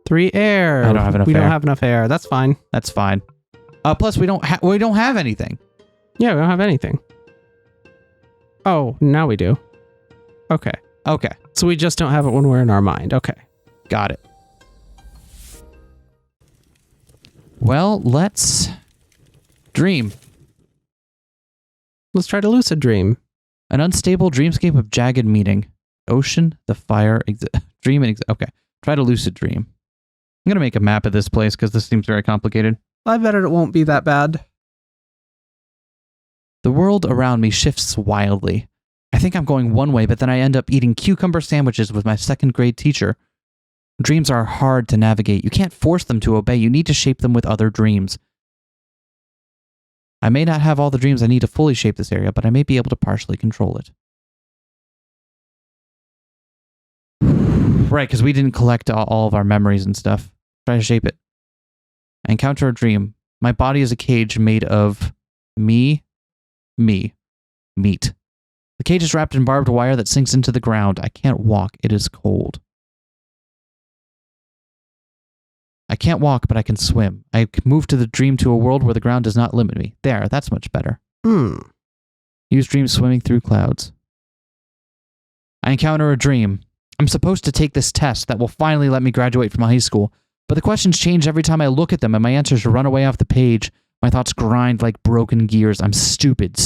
Three air. I don't have enough We air. don't have enough air. That's fine. That's fine. Plus, we don't have anything. Yeah, we don't have anything. Oh, now we do. Okay. Okay, So we just don't have it when we're in our mind. Okay. got it. Well, let's dream. Let's try to lucid dream. An unstable dreamscape of jagged meaning. Ocean, the fire, dream and okay. Try to lucid dream. I'm going to make a map of this place because this seems very complicated. I bet it won't be that bad. The world around me shifts wildly. I think I'm going one way, but then I end up eating cucumber sandwiches with my second grade teacher. Dreams are hard to navigate. You can't force them to obey. You need to shape them with other dreams. I may not have all the dreams I need to fully shape this area, but I may be able to partially control it. Right, because we didn't collect all of our memories and stuff. Try to shape it. I encounter a dream. My body is a cage made of meat. The cage is wrapped in barbed wire that sinks into the ground. I can't walk. It is cold. I can't walk, but I can swim. I can move to the dream to a world where the ground does not limit me. There, that's much better. Use dreams swimming through clouds. I encounter a dream. I'm supposed to take this test that will finally let me graduate from high school, but the questions change every time I look at them and my answers run away off the page. My thoughts grind like broken gears. I'm stupid.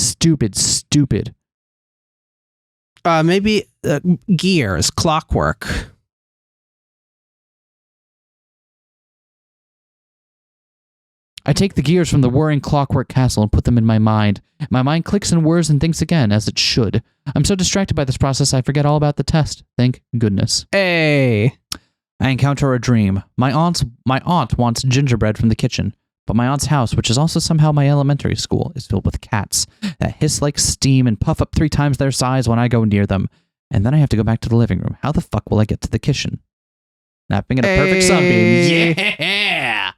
Maybe gears, clockwork. I take the gears from the whirring clockwork castle and put them in my mind. My mind clicks and whirs and thinks again, as it should. I'm so distracted by this process, I forget all about the test. Thank goodness. Hey. I encounter a dream. My aunt wants gingerbread from the kitchen, but my aunt's house, which is also somehow my elementary school, is filled with cats that hiss like steam and puff up 3 times their size when I go near them. And then I have to go back to the living room. How the fuck will I get to the kitchen? Napping in a perfect sunbeam. Yeah!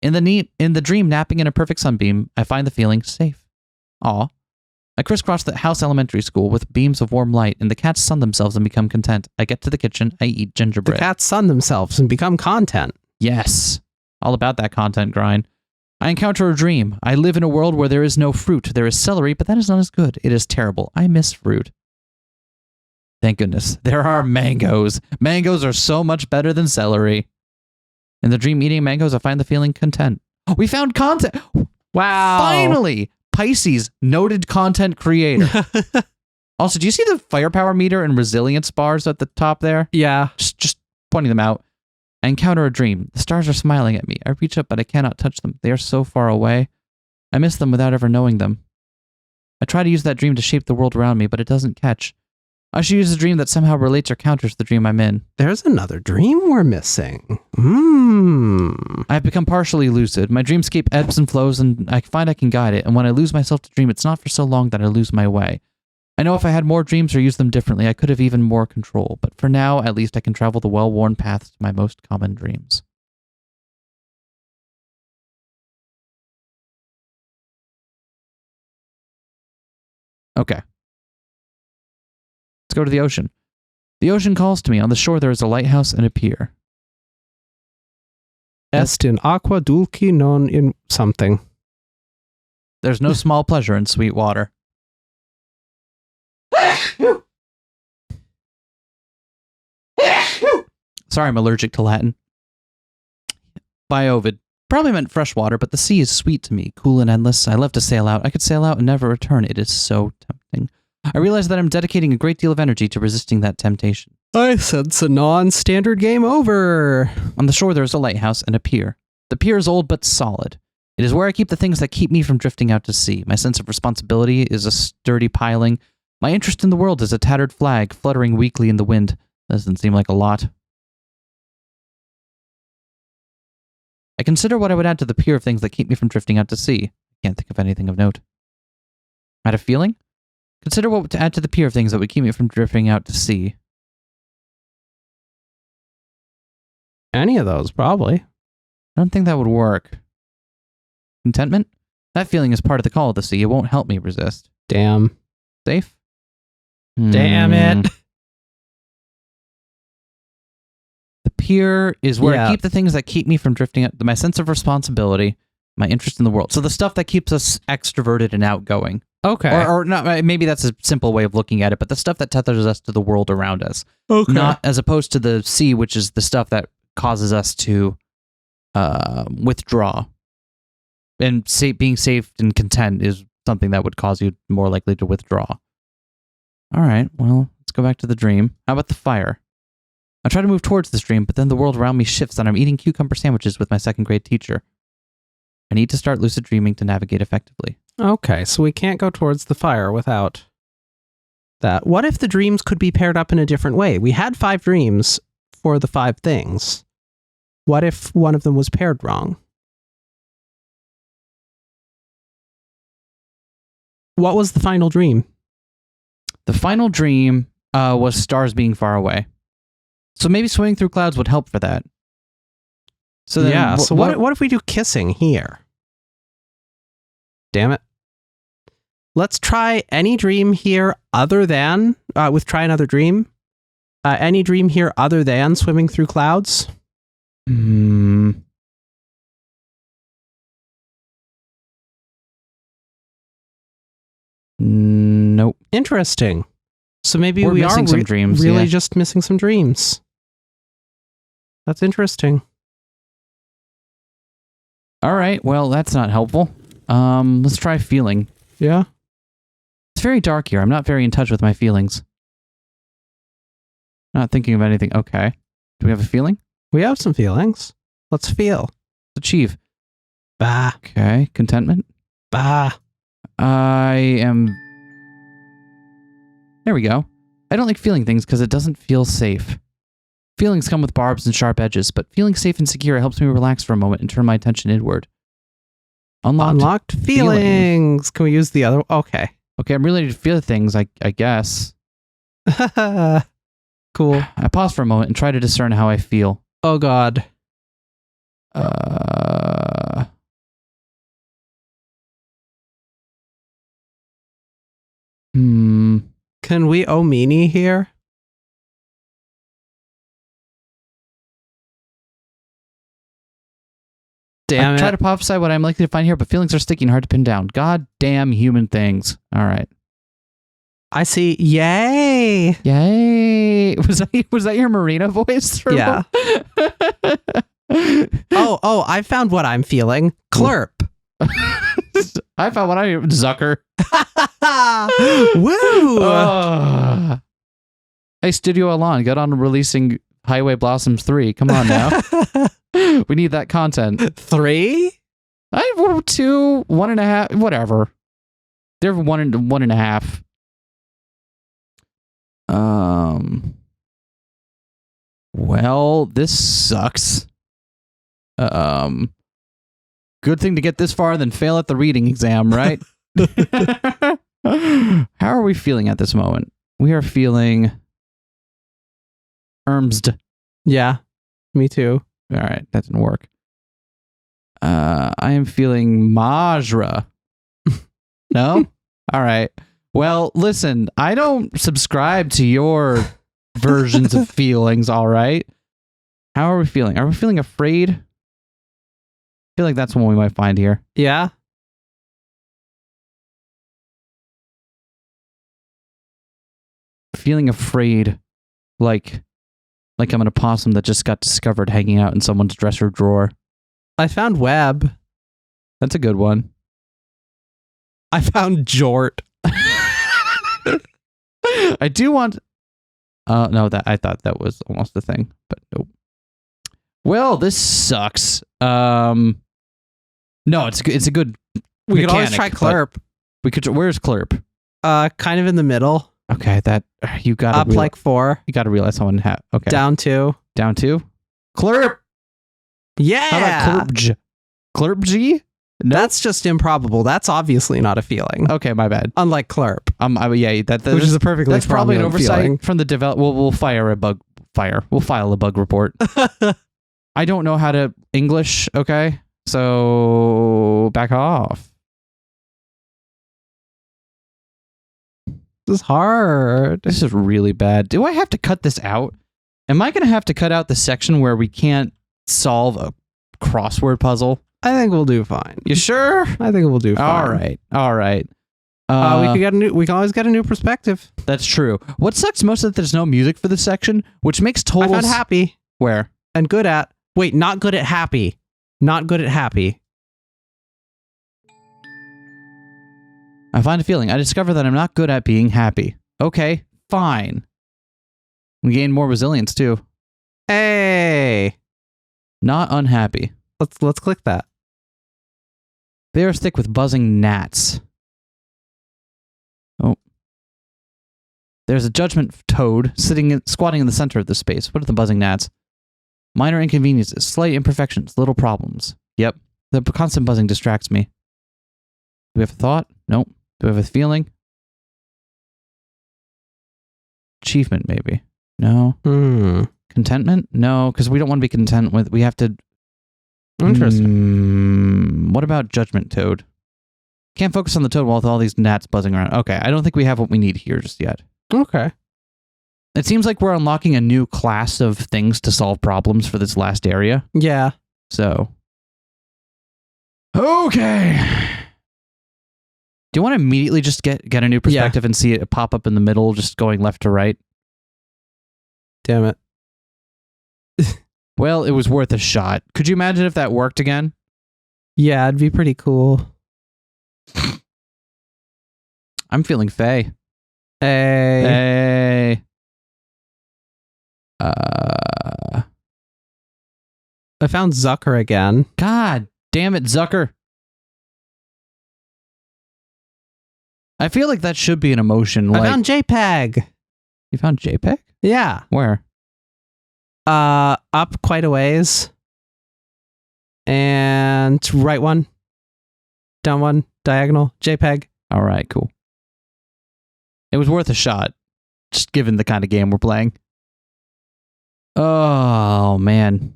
In the dream, napping in a perfect sunbeam, I find the feeling safe. Aw. I crisscross the house elementary school with beams of warm light, and the cats sun themselves and become content. I get to the kitchen, I eat gingerbread. The cats sun themselves and become content. Yes. All about that content grind. I encounter a dream. I live in a world where there is no fruit. There is celery, but that is not as good. It is terrible. I miss fruit. Thank goodness. There are mangoes. Mangoes are so much better than celery. In the dream eating mangoes, I find the feeling content. Oh, we found content. Wow. Finally. Pisces, noted content creator. Also, do you see the firepower meter and resilience bars at the top there? Yeah. Just pointing them out. I encounter a dream. The stars are smiling at me. I reach up, but I cannot touch them. They are so far away. I miss them without ever knowing them. I try to use that dream to shape the world around me, but it doesn't catch. I should use a dream that somehow relates or counters the dream I'm in. There's another dream we're missing. I have become partially lucid. My dreamscape ebbs and flows, and I find I can guide it. And when I lose myself to dream, it's not for so long that I lose my way. I know if I had more dreams or used them differently, I could have even more control. But for now, at least I can travel the well-worn paths to my most common dreams. Okay. Let's go to the ocean. The ocean calls to me. On the shore there is a lighthouse and a pier. Est in aqua dulci non in something. There's no small pleasure in sweet water. Sorry, I'm allergic to Latin. By Ovid. Probably meant fresh water, but the sea is sweet to me, cool and endless. I love to sail out. I could sail out and never return. It is so tempting. I realize that I'm dedicating a great deal of energy to resisting that temptation. I sense a non-standard game over. On the shore there is a lighthouse and a pier. The pier is old but solid. It is where I keep the things that keep me from drifting out to sea. My sense of responsibility is a sturdy piling. My interest in the world is a tattered flag fluttering weakly in the wind. Doesn't seem like a lot. I consider what I would add to the pier of things that keep me from drifting out to sea. Can't think of anything of note. I had a feeling? Consider what to add to the pier of things that would keep me from drifting out to sea. Any of those, probably. I don't think that would work. Contentment? That feeling is part of the call of the sea. It won't help me resist. Damn. Safe? Damn it. The pier is where I keep the things that keep me from drifting out. My sense of responsibility, my interest in the world. So the stuff that keeps us extroverted and outgoing. Okay. Or not, maybe that's a simple way of looking at it, but the stuff that tethers us to the world around us. Okay. Not as opposed to the sea, which is the stuff that causes us to withdraw. And being safe and content is something that would cause you more likely to withdraw. All right, well, let's go back to the dream. How about the fire? I try to move towards this dream, but then the world around me shifts and I'm eating cucumber sandwiches with my second grade teacher. I need to start lucid dreaming to navigate effectively. Okay, so we can't go towards the fire without that. What if the dreams could be paired up in a different way? We had 5 dreams for the 5 things. What if one of them was paired wrong? What was the final dream? The final dream was stars being far away. So maybe swimming through clouds would help for that. So then, yeah, so what if we do kissing here? Damn it. Let's try any dream here other than, with try another dream. Any dream here other than swimming through clouds? Nope. Interesting. So maybe We're we are missing some dreams, really yeah. just missing some dreams. That's interesting. All right, well, that's not helpful. Let's try feeling. Yeah. It's very dark here. I'm not very in touch with my feelings. Not thinking of anything. Okay. Do we have a feeling? We have some feelings. Let's feel. Achieve. Bah. Okay. Contentment. Bah. I am... There we go. I don't like feeling things because it doesn't feel safe. Feelings come with barbs and sharp edges, but feeling safe and secure helps me relax for a moment and turn my attention inward. Unlocked feelings. Can we use the other? Okay. Okay, I'm really ready to feel things, I guess. Cool. I pause for a moment and try to discern how I feel. Oh, God. Can we Omini here? Damn it. Try to prophesy what I'm likely to find here, but feelings are sticky and hard to pin down. God damn human things. All right. I see. Yay. Yay. Was that your Marina voice? Yeah. Oh, I found what I'm feeling. Clerp. I found what I'm... Zucker. Woo. Hey, Studio Alon, get on releasing Highway Blossoms 3. Come on now. We need that content. 3? 2, 1.5, whatever. They're 1.5. Well, this sucks. Good thing to get this far than fail at the reading exam, right? How are we feeling at this moment? We are feeling ermsed. Yeah, me too. All right, that didn't work. I am feeling majra. No? All right. Well, listen, I don't subscribe to your versions of feelings, all right? How are we feeling? Are we feeling afraid? I feel like that's one we might find here. Yeah. Feeling afraid, like I'm an opossum that just got discovered hanging out in someone's dresser drawer. I found web. That's a good one. I found jort. I do want... no, that I thought that was almost a thing, but nope. Well, this sucks. No, it's a good We could always try Clerp. Where's Clerp? Kind of in the middle. Okay, that you got up like 4. You got to realize someone had. Okay, down 2. Down 2. Clerp. Yeah. How about Clerp? Clerp G? No? That's just improbable. That's obviously not a feeling. Okay, my bad. Unlike Clerp. Yeah, which is a perfectly. That's probably an oversight feeling. from the develop. We'll fire a bug. We'll file a bug report. I don't know how to English. Okay, so back off. This is hard. This is really bad. Do I have to cut this out? Am I going to have to cut out the section where we can't solve a crossword puzzle? I think we'll do fine. You sure? I think we'll do fine. All right. We can always get a new perspective. That's true. What sucks most is that there's no music for this section, which makes total... I found happy. Where? And good at... Wait, not good at happy. Not good at happy. I find a feeling. I discover that I'm not good at being happy. Okay, fine. We gain more resilience, too. Hey! Not unhappy. Let's click that. They are thick with buzzing gnats. Oh. There's a judgment toad squatting in the center of the space. What are the buzzing gnats? Minor inconveniences, slight imperfections, little problems. Yep. The constant buzzing distracts me. Do we have a thought? Nope. Do we have a feeling? Achievement, maybe. No. Contentment? No, because we don't want to be content with... We have to... Interesting. What about judgment toad? Can't focus on the toad while with all these gnats buzzing around. Okay, I don't think we have what we need here just yet. Okay. It seems like we're unlocking a new class of things to solve problems for this last area. Yeah. So. Okay. Do you want to immediately just get a new perspective and see it pop up in the middle, just going left to right? Damn it. Well, it was worth a shot. Could you imagine if that worked again? Yeah, it'd be pretty cool. I'm feeling fey. Hey. I found Zucker again. God damn it, Zucker. I feel like that should be an emotion. I found JPEG. You found JPEG? Yeah. Where? Up quite a ways. And right one. Down one. Diagonal. JPEG. All right, cool. It was worth a shot, just given the kind of game we're playing. Oh, man.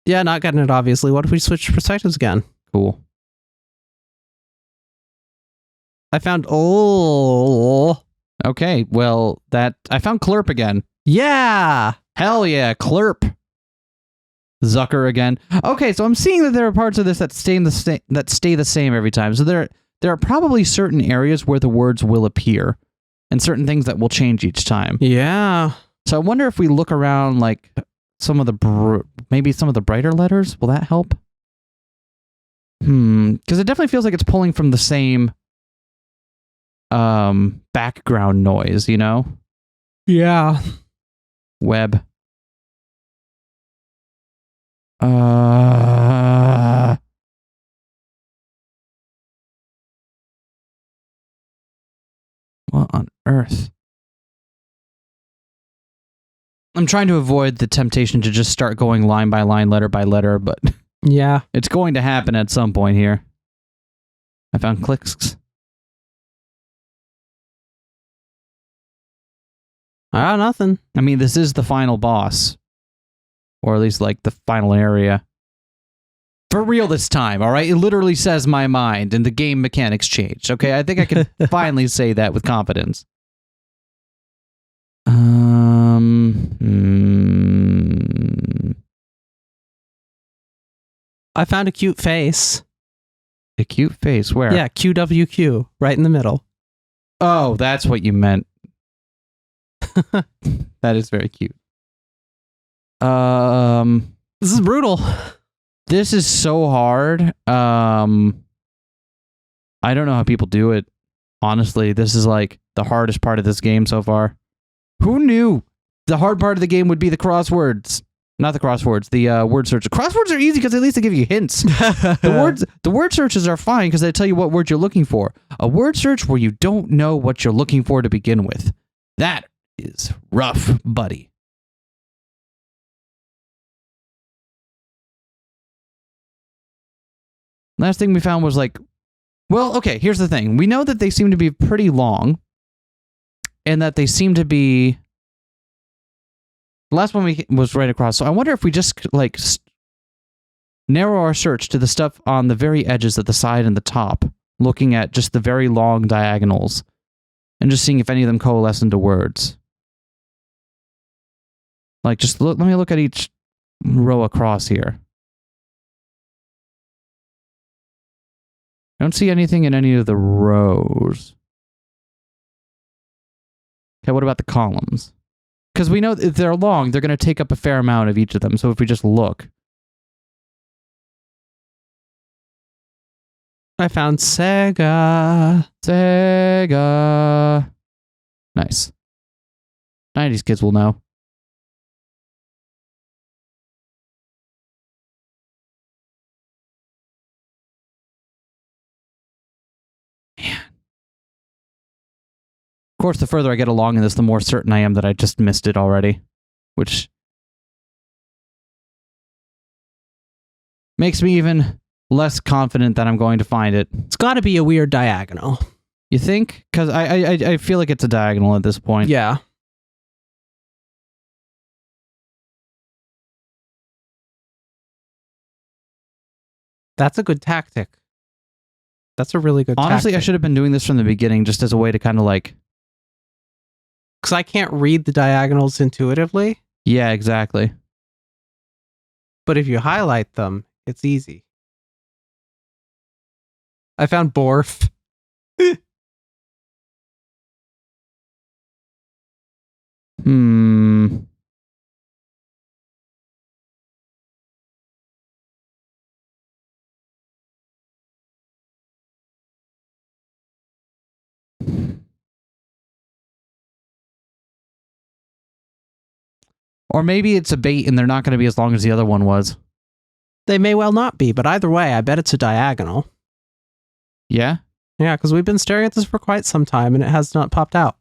Yeah, not getting it, obviously. What if we switch perspectives again? Cool. I found... Oh. Okay, well, I found Clerp again. Yeah! Hell yeah, Clerp. Zucker again. Okay, so I'm seeing that there are parts of this that stay the same every time. So there are probably certain areas where the words will appear, and certain things that will change each time. Yeah. So I wonder if we look around, like some of the maybe some of the brighter letters, will that help? Because it definitely feels like it's pulling from the same background noise, you know? Yeah. Web. What on earth? I'm trying to avoid the temptation to just start going line by line, letter by letter, but yeah, it's going to happen at some point here. I found clicks. Nothing. I mean, this is the final boss. Or at least, like, the final area. For real this time, all right? It literally says my mind, and the game mechanics changed, okay? I think I can finally say that with confidence. I found a cute face. A cute face? Where? Yeah, QWQ, right in the middle. Oh, that's what you meant. That is very cute. This is brutal. This is so hard. I don't know how people do it. Honestly, this is like the hardest part of this game so far. Who knew the hard part of the game would be the crosswords? Not the crosswords, the word search. Crosswords are easy because at least they give you hints. The word searches are fine because they tell you what word you're looking for. A word search where you don't know what you're looking for to begin with. That is rough, buddy. Last thing we found was like, well, okay, here's the thing. We know that they seem to be pretty long and that they seem to be... The last one was right across. So I wonder if we just like narrow our search to the stuff on the very edges at the side and the top, looking at just the very long diagonals and just seeing if any of them coalesce into words. Like just let me look at each row across here. I don't see anything in any of the rows. Okay, what about the columns? Because we know if they're long, they're going to take up a fair amount of each of them. So if we just look. I found Sega. Sega. Nice. 90s kids will know. Man. Of course, the further I get along in this, the more certain I am that I just missed it already. Which makes me even less confident that I'm going to find it. It's got to be a weird diagonal. You think? Because I feel like it's a diagonal at this point. Yeah. That's a good tactic. That's a really good Honestly, tactic. I should have been doing this from the beginning just as a way to kind of like... Because I can't read the diagonals intuitively. Yeah, exactly. But if you highlight them, it's easy. I found Borf. Or maybe it's a bait and they're not going to be as long as the other one was. They may well not be, but either way, I bet it's a diagonal. Yeah? Yeah, because we've been staring at this for quite some time and it has not popped out.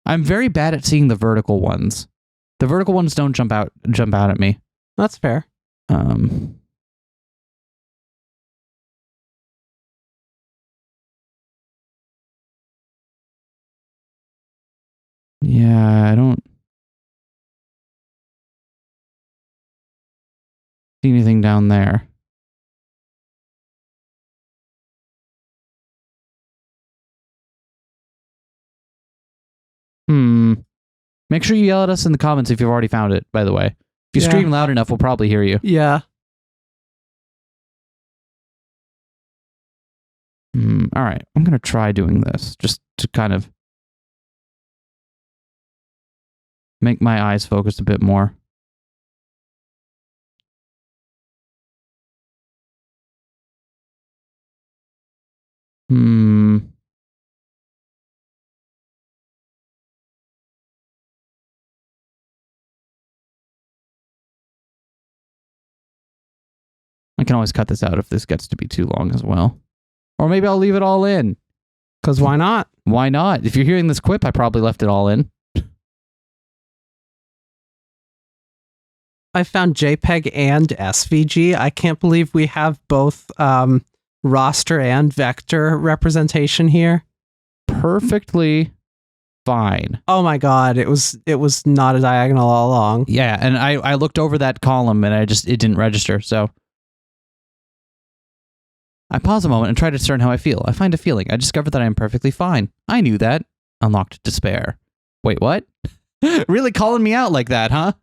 I'm very bad at seeing the vertical ones. The vertical ones don't jump out at me. That's fair. Yeah, I don't see anything down there. Make sure you yell at us in the comments if you've already found it, by the way. If you scream loud enough, we'll probably hear you. Yeah. All right, I'm going to try doing this just to kind of make my eyes focus a bit more. I can always cut this out if this gets to be too long as well. Or maybe I'll leave it all in. Because why not? Why not? If you're hearing this quip, I probably left it all in. I found JPEG and SVG. I can't believe we have both raster and vector representation here. Perfectly fine. Oh my god, it was not a diagonal all along. Yeah, and I looked over that column and it didn't register, so I pause a moment and try to discern how I feel. I find a feeling. I discovered that I am perfectly fine. I knew that. Unlocked despair. Wait, what? Really calling me out like that, huh?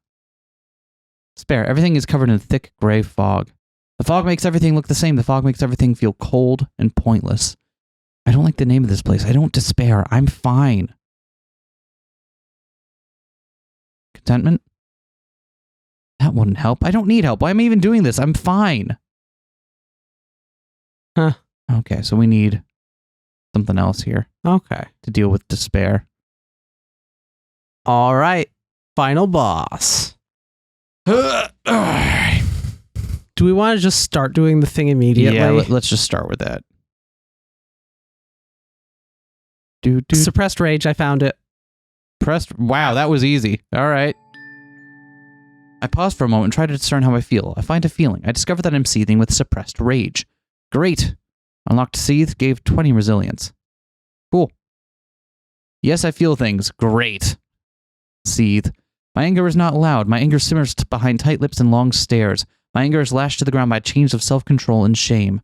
Despair. Everything is covered in thick gray fog. The fog makes everything look the same. The fog makes everything feel cold and pointless. I don't like the name of this place. I don't despair. I'm fine. Contentment? That wouldn't help. I don't need help. Why am I even doing this? I'm fine. Huh. Okay, so we need something else here. Okay. To deal with despair. All right. Final boss. Do we want to just start doing the thing immediately? Yeah, let's just start with that. Suppressed rage, I found it. Wow, that was easy. All right. I pause for a moment and try to discern how I feel. I find a feeling. I discover that I'm seething with suppressed rage. Great. Unlocked seethe, gave 20 resilience. Cool. Yes, I feel things. Great. Seethe. My anger is not loud. My anger simmers behind tight lips and long stares. My anger is lashed to the ground by chains of self-control and shame.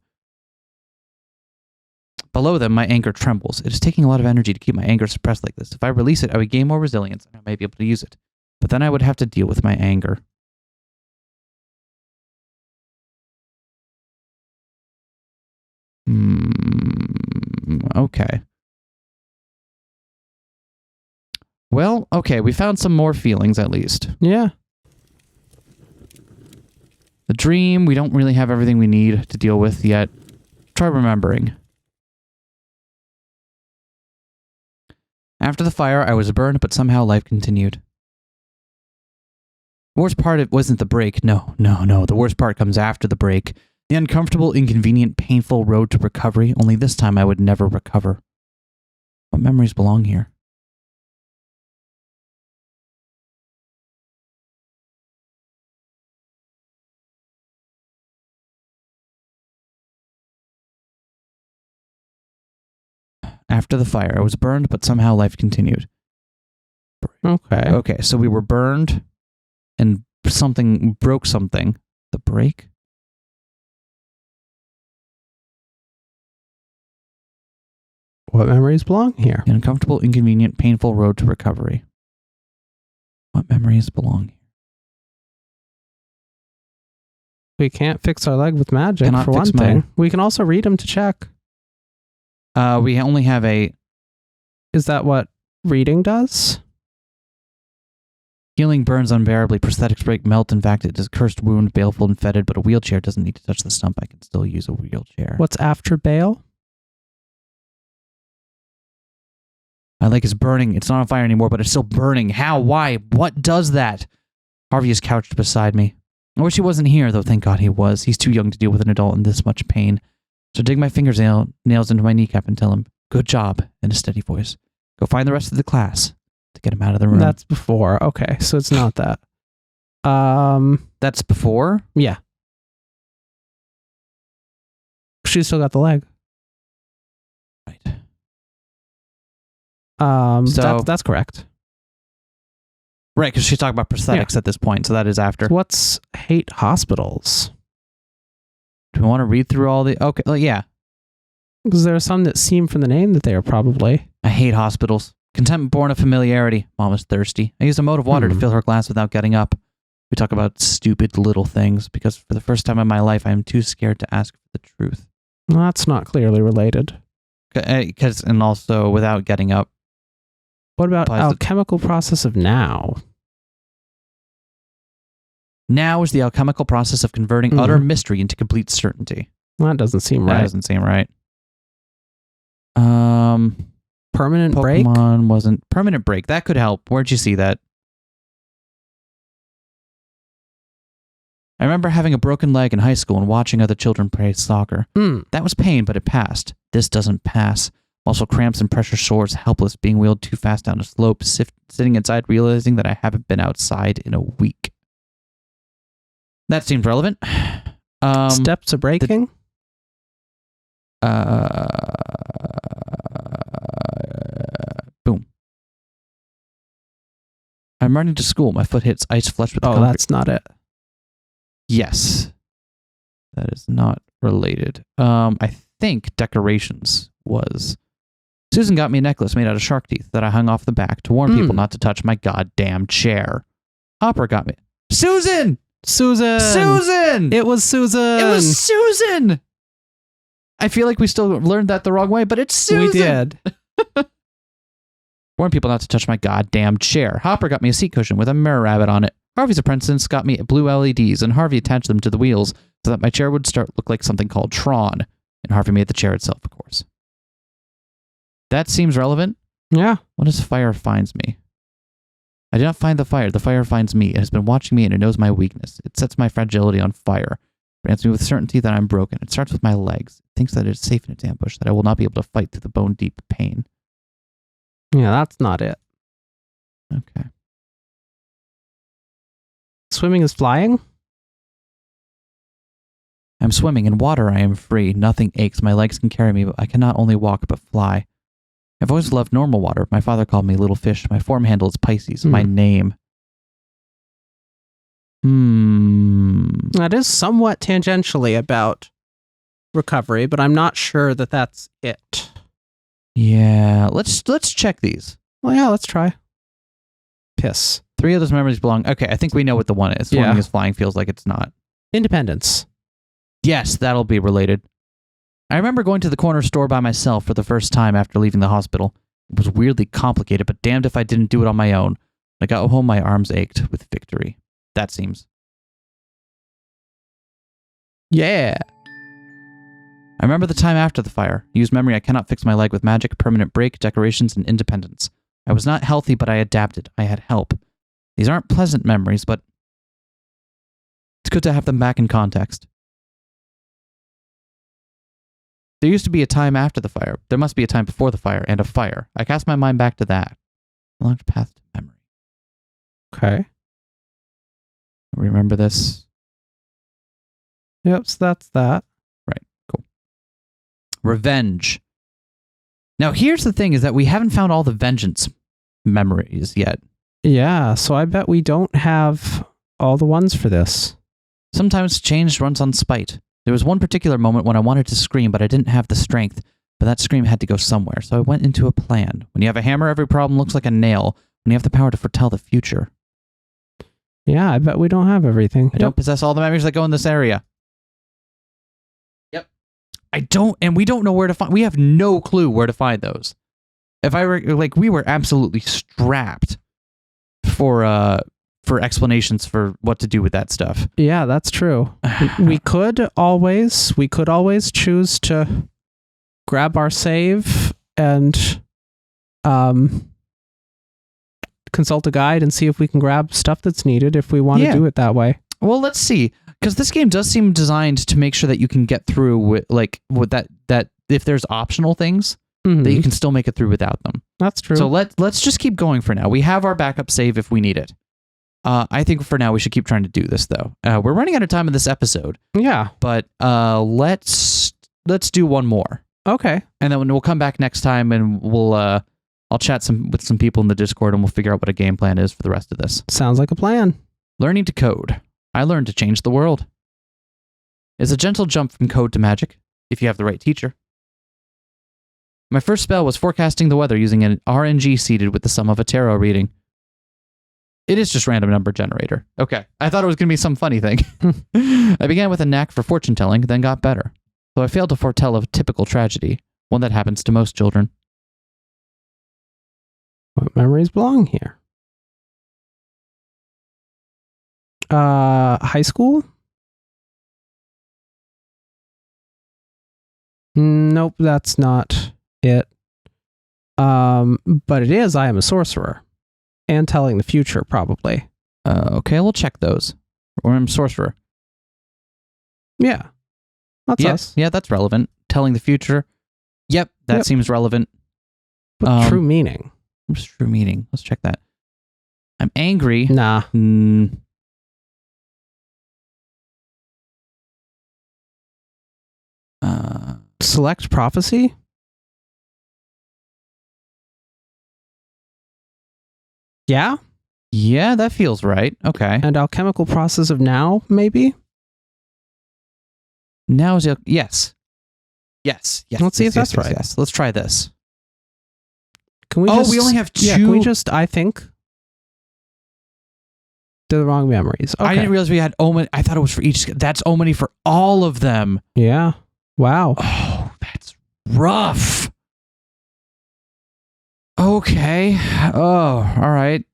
Below them, my anger trembles. It is taking a lot of energy to keep my anger suppressed like this. If I release it, I would gain more resilience, and I may be able to use it. But then I would have to deal with my anger. Okay. Well, okay, we found some more feelings at least. Yeah. The dream, we don't really have everything we need to deal with yet. Try remembering. After the fire, I was burned, but somehow life continued. The worst part, it wasn't the break. No. The worst part comes after the break. The uncomfortable, inconvenient, painful road to recovery, only this time I would never recover. What memories belong here? After the fire, I was burned, but somehow life continued. Okay, so we were burned, and something broke something. The break? What memories belong here? The uncomfortable, inconvenient, painful road to recovery. What memories belong here? We can't fix our leg with magic, Cannot for one fix thing. We can also read them to check. We only have a... Is that what reading does? Healing burns unbearably. Prosthetics break, melt. In fact, it is a cursed wound, baleful and fetid, but a wheelchair doesn't need to touch the stump. I can still use a wheelchair. What's after bale? My leg is burning. It's not on fire anymore, but it's still burning. How? Why? What does that? Harvey is couched beside me. I wish he wasn't here, though thank God he was. He's too young to deal with an adult in this much pain. So dig my nails into my kneecap and tell him, good job, in a steady voice. Go find the rest of the class to get him out of the room. That's before. Okay, so it's not that. That's before? Yeah. She's still got the leg. Right. That's correct. Right, because she's talking about prosthetics at this point, so that is after. What's hate hospitals? Do we want to read through all the... Okay, yeah. Because there are some that seem from the name that they are probably. I hate hospitals. Contentment born of familiarity. Mom is thirsty. I use a mote of water to fill her glass without getting up. We talk about stupid little things because for the first time in my life, I am too scared to ask for the truth. Well, that's not clearly related. And also without getting up. What about alchemical process of now? Now is the alchemical process of converting utter mystery into complete certainty. Well, that doesn't seem right. That doesn't seem right. Permanent break? Pokemon wasn't... Permanent break. That could help. Where'd you see that? I remember having a broken leg in high school and watching other children play soccer. That was pain, but it passed. This doesn't pass. Also cramps and pressure sores, helpless, being wheeled too fast down a slope, sitting inside, realizing that I haven't been outside in a week. That seems relevant. Steps of breaking? Boom. I'm running to school. My foot hits ice flesh with the concrete. That's not it. Yes. That is not related. I think decorations was... Susan got me a necklace made out of shark teeth that I hung off the back to warn people not to touch my goddamn chair. Hopper got me... Susan! Susan! Susan! It was Susan! It was Susan! I feel like we still learned that the wrong way, but it's Susan! We did. Warn people not to touch my goddamn chair. Hopper got me a seat cushion with a mirror rabbit on it. Harvey's apprentice got me blue LEDs, and Harvey attached them to the wheels so that my chair would start look like something called Tron. And Harvey made the chair itself, of course. That seems relevant. Yeah. What does fire finds me? I did not find the fire. The fire finds me. It has been watching me and it knows my weakness. It sets my fragility on fire. It grants me with certainty that I'm broken. It starts with my legs. It thinks that it is safe in its ambush, that I will not be able to fight through the bone-deep pain. Yeah, that's not it. Okay. Swimming is flying? I'm swimming in water. I am free. Nothing aches. My legs can carry me, but I cannot only walk but fly. I've always loved normal water. My father called me Little Fish. My form handle is Pisces. My name. That is somewhat tangentially about recovery, but I'm not sure that that's it. Yeah, let's check these. Well, yeah, let's try. Piss. 3 of those memories belong. Okay, I think we know what the one is. Swimming is flying feels like it's not. Independence. Yes, that'll be related. I remember going to the corner store by myself for the first time after leaving the hospital. It was weirdly complicated, but damned if I didn't do it on my own. When I got home, my arms ached with victory. That seems. Yeah. I remember the time after the fire. Use memory. I cannot fix my leg with magic, permanent break, decorations, and independence. I was not healthy, but I adapted. I had help. These aren't pleasant memories, but it's good to have them back in context. There used to be a time after the fire. There must be a time before the fire and a fire. I cast my mind back to that. A long path to memory. Okay. Remember this? Yep, so that's that. Right, cool. Revenge. Now, here's the thing, is that we haven't found all the vengeance memories yet. Yeah, so I bet we don't have all the ones for this. Sometimes change runs on spite. There was one particular moment when I wanted to scream, but I didn't have the strength. But that scream had to go somewhere, so I went into a plan. When you have a hammer, every problem looks like a nail. When you have the power to foretell the future. Yeah, I bet we don't have everything. I don't possess all the memories that go in this area. Yep. I don't, and we don't know where to find. We have no clue where to find those. If I were like, we were absolutely strapped for explanations for what to do with that stuff. Yeah, that's true. we could always choose to grab our save and consult a guide and see if we can grab stuff that's needed if we want to do it that way. Well, let's see, because this game does seem designed to make sure that you can get through with that if there's optional things that you can still make it through without them. That's true. So let's just keep going for now. We have our backup save if we need it. I think for now we should keep trying to do this though. We're running out of time in this episode. Yeah, but let's do one more. Okay, and then we'll come back next time and we'll I'll chat with some people in the Discord and we'll figure out what a game plan is for the rest of this. Sounds like a plan. Learning to code. I learned to change the world. It's a gentle jump from code to magic if you have the right teacher. My first spell was forecasting the weather using an RNG seeded with the sum of a tarot reading. It is just random number generator. Okay. I thought it was going to be some funny thing. I began with a knack for fortune telling, then got better. Though I failed to foretell a typical tragedy, one that happens to most children. What memories belong here? High school? Nope, that's not it. But it is I am a sorcerer. And telling the future, probably. Okay, we'll check those. Or I'm a sorcerer. Yeah. That's us. Yeah, that's relevant. Telling the future. Yep, that seems relevant. But true meaning. What's true meaning? Let's check that. I'm angry. Nah. Select prophecy? Yeah? Yeah, that feels right. Okay. And alchemical process of now, maybe? Now is yes. Yes. Let's see if that's right. Yes. Let's try this. Can we we only have two. Yeah, can we just, I think? They're the wrong memories. Okay. I didn't realize we had Omen. I thought it was for each. That's Omany for all of them. Yeah. Wow. Oh, that's rough. Okay. Oh, all right.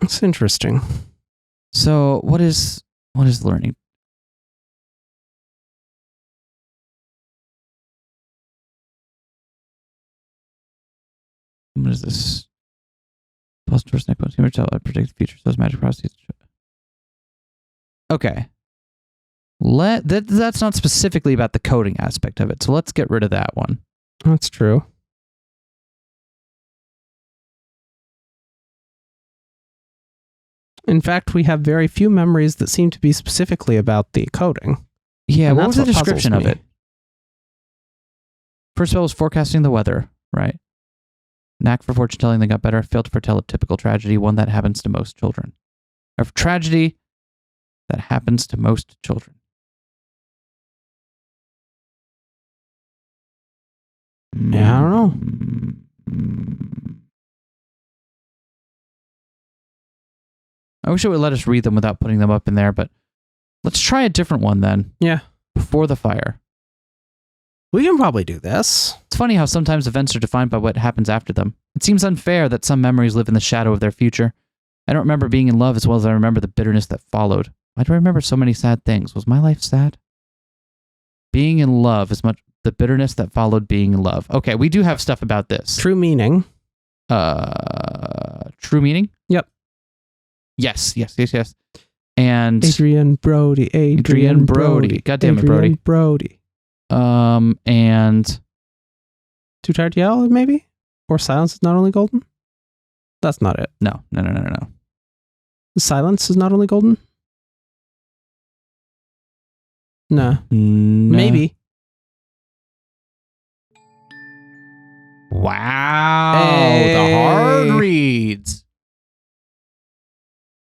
It's interesting. So what is learning? What is this? Plus first neck humor tell I predict the future. So it's magic processes. Okay. That's not specifically about the coding aspect of it. So let's get rid of that one. That's true. In fact, we have very few memories that seem to be specifically about the coding. Yeah, and what was the puzzles description of me. it? First spell was forecasting the weather, right? Knack for fortune telling that got better. Failed to foretell a typical tragedy, one that happens to most children. A tragedy that happens to most children. Yeah, I don't know. I wish it would let us read them without putting them up in there, but let's try a different one then. Yeah. Before the fire. We can probably do this. It's funny how sometimes events are defined by what happens after them. It seems unfair that some memories live in the shadow of their future. I don't remember being in love as well as I remember the bitterness that followed. Why do I remember so many sad things? Was my life sad? Being in love as much the bitterness that followed being in love. Okay, we do have stuff about this. True meaning. True meaning? Yep. Yes. And Adrian Brody. God damn it, Brody. Brody. And Too tired to yell, maybe? Or silence is not only golden? That's not it. no. Silence is not only golden? Nah. No. Maybe. Wow. Hey. The hard reads.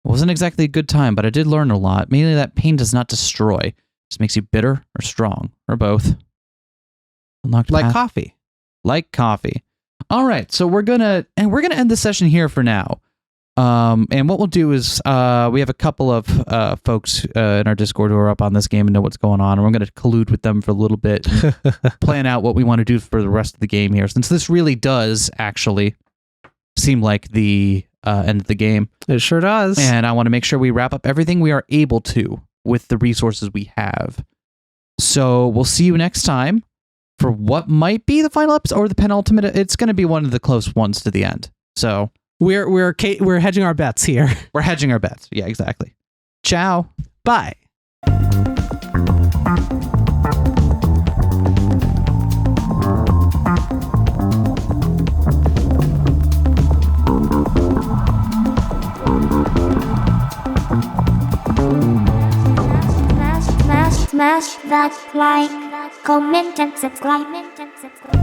It wasn't exactly a good time, but I did learn a lot. Mainly that pain does not destroy. It just makes you bitter or strong, or both. Unlocked Like path. coffee. Like coffee. All right, so we're gonna end the session here for now. And what we'll do is we have a couple of folks in our Discord who are up on this game and know what's going on, and we're going to collude with them for a little bit, and plan out what we want to do for the rest of the game here, since this really does actually seem like the end of the game. It sure does. And I want to make sure we wrap up everything we are able to with the resources we have. So we'll see you next time for what might be the final episode or the penultimate. It's going to be one of the close ones to the end. So we're hedging our bets here. we're hedging our bets. Yeah, exactly. Ciao. Bye. Smash that like, comment and subscribe.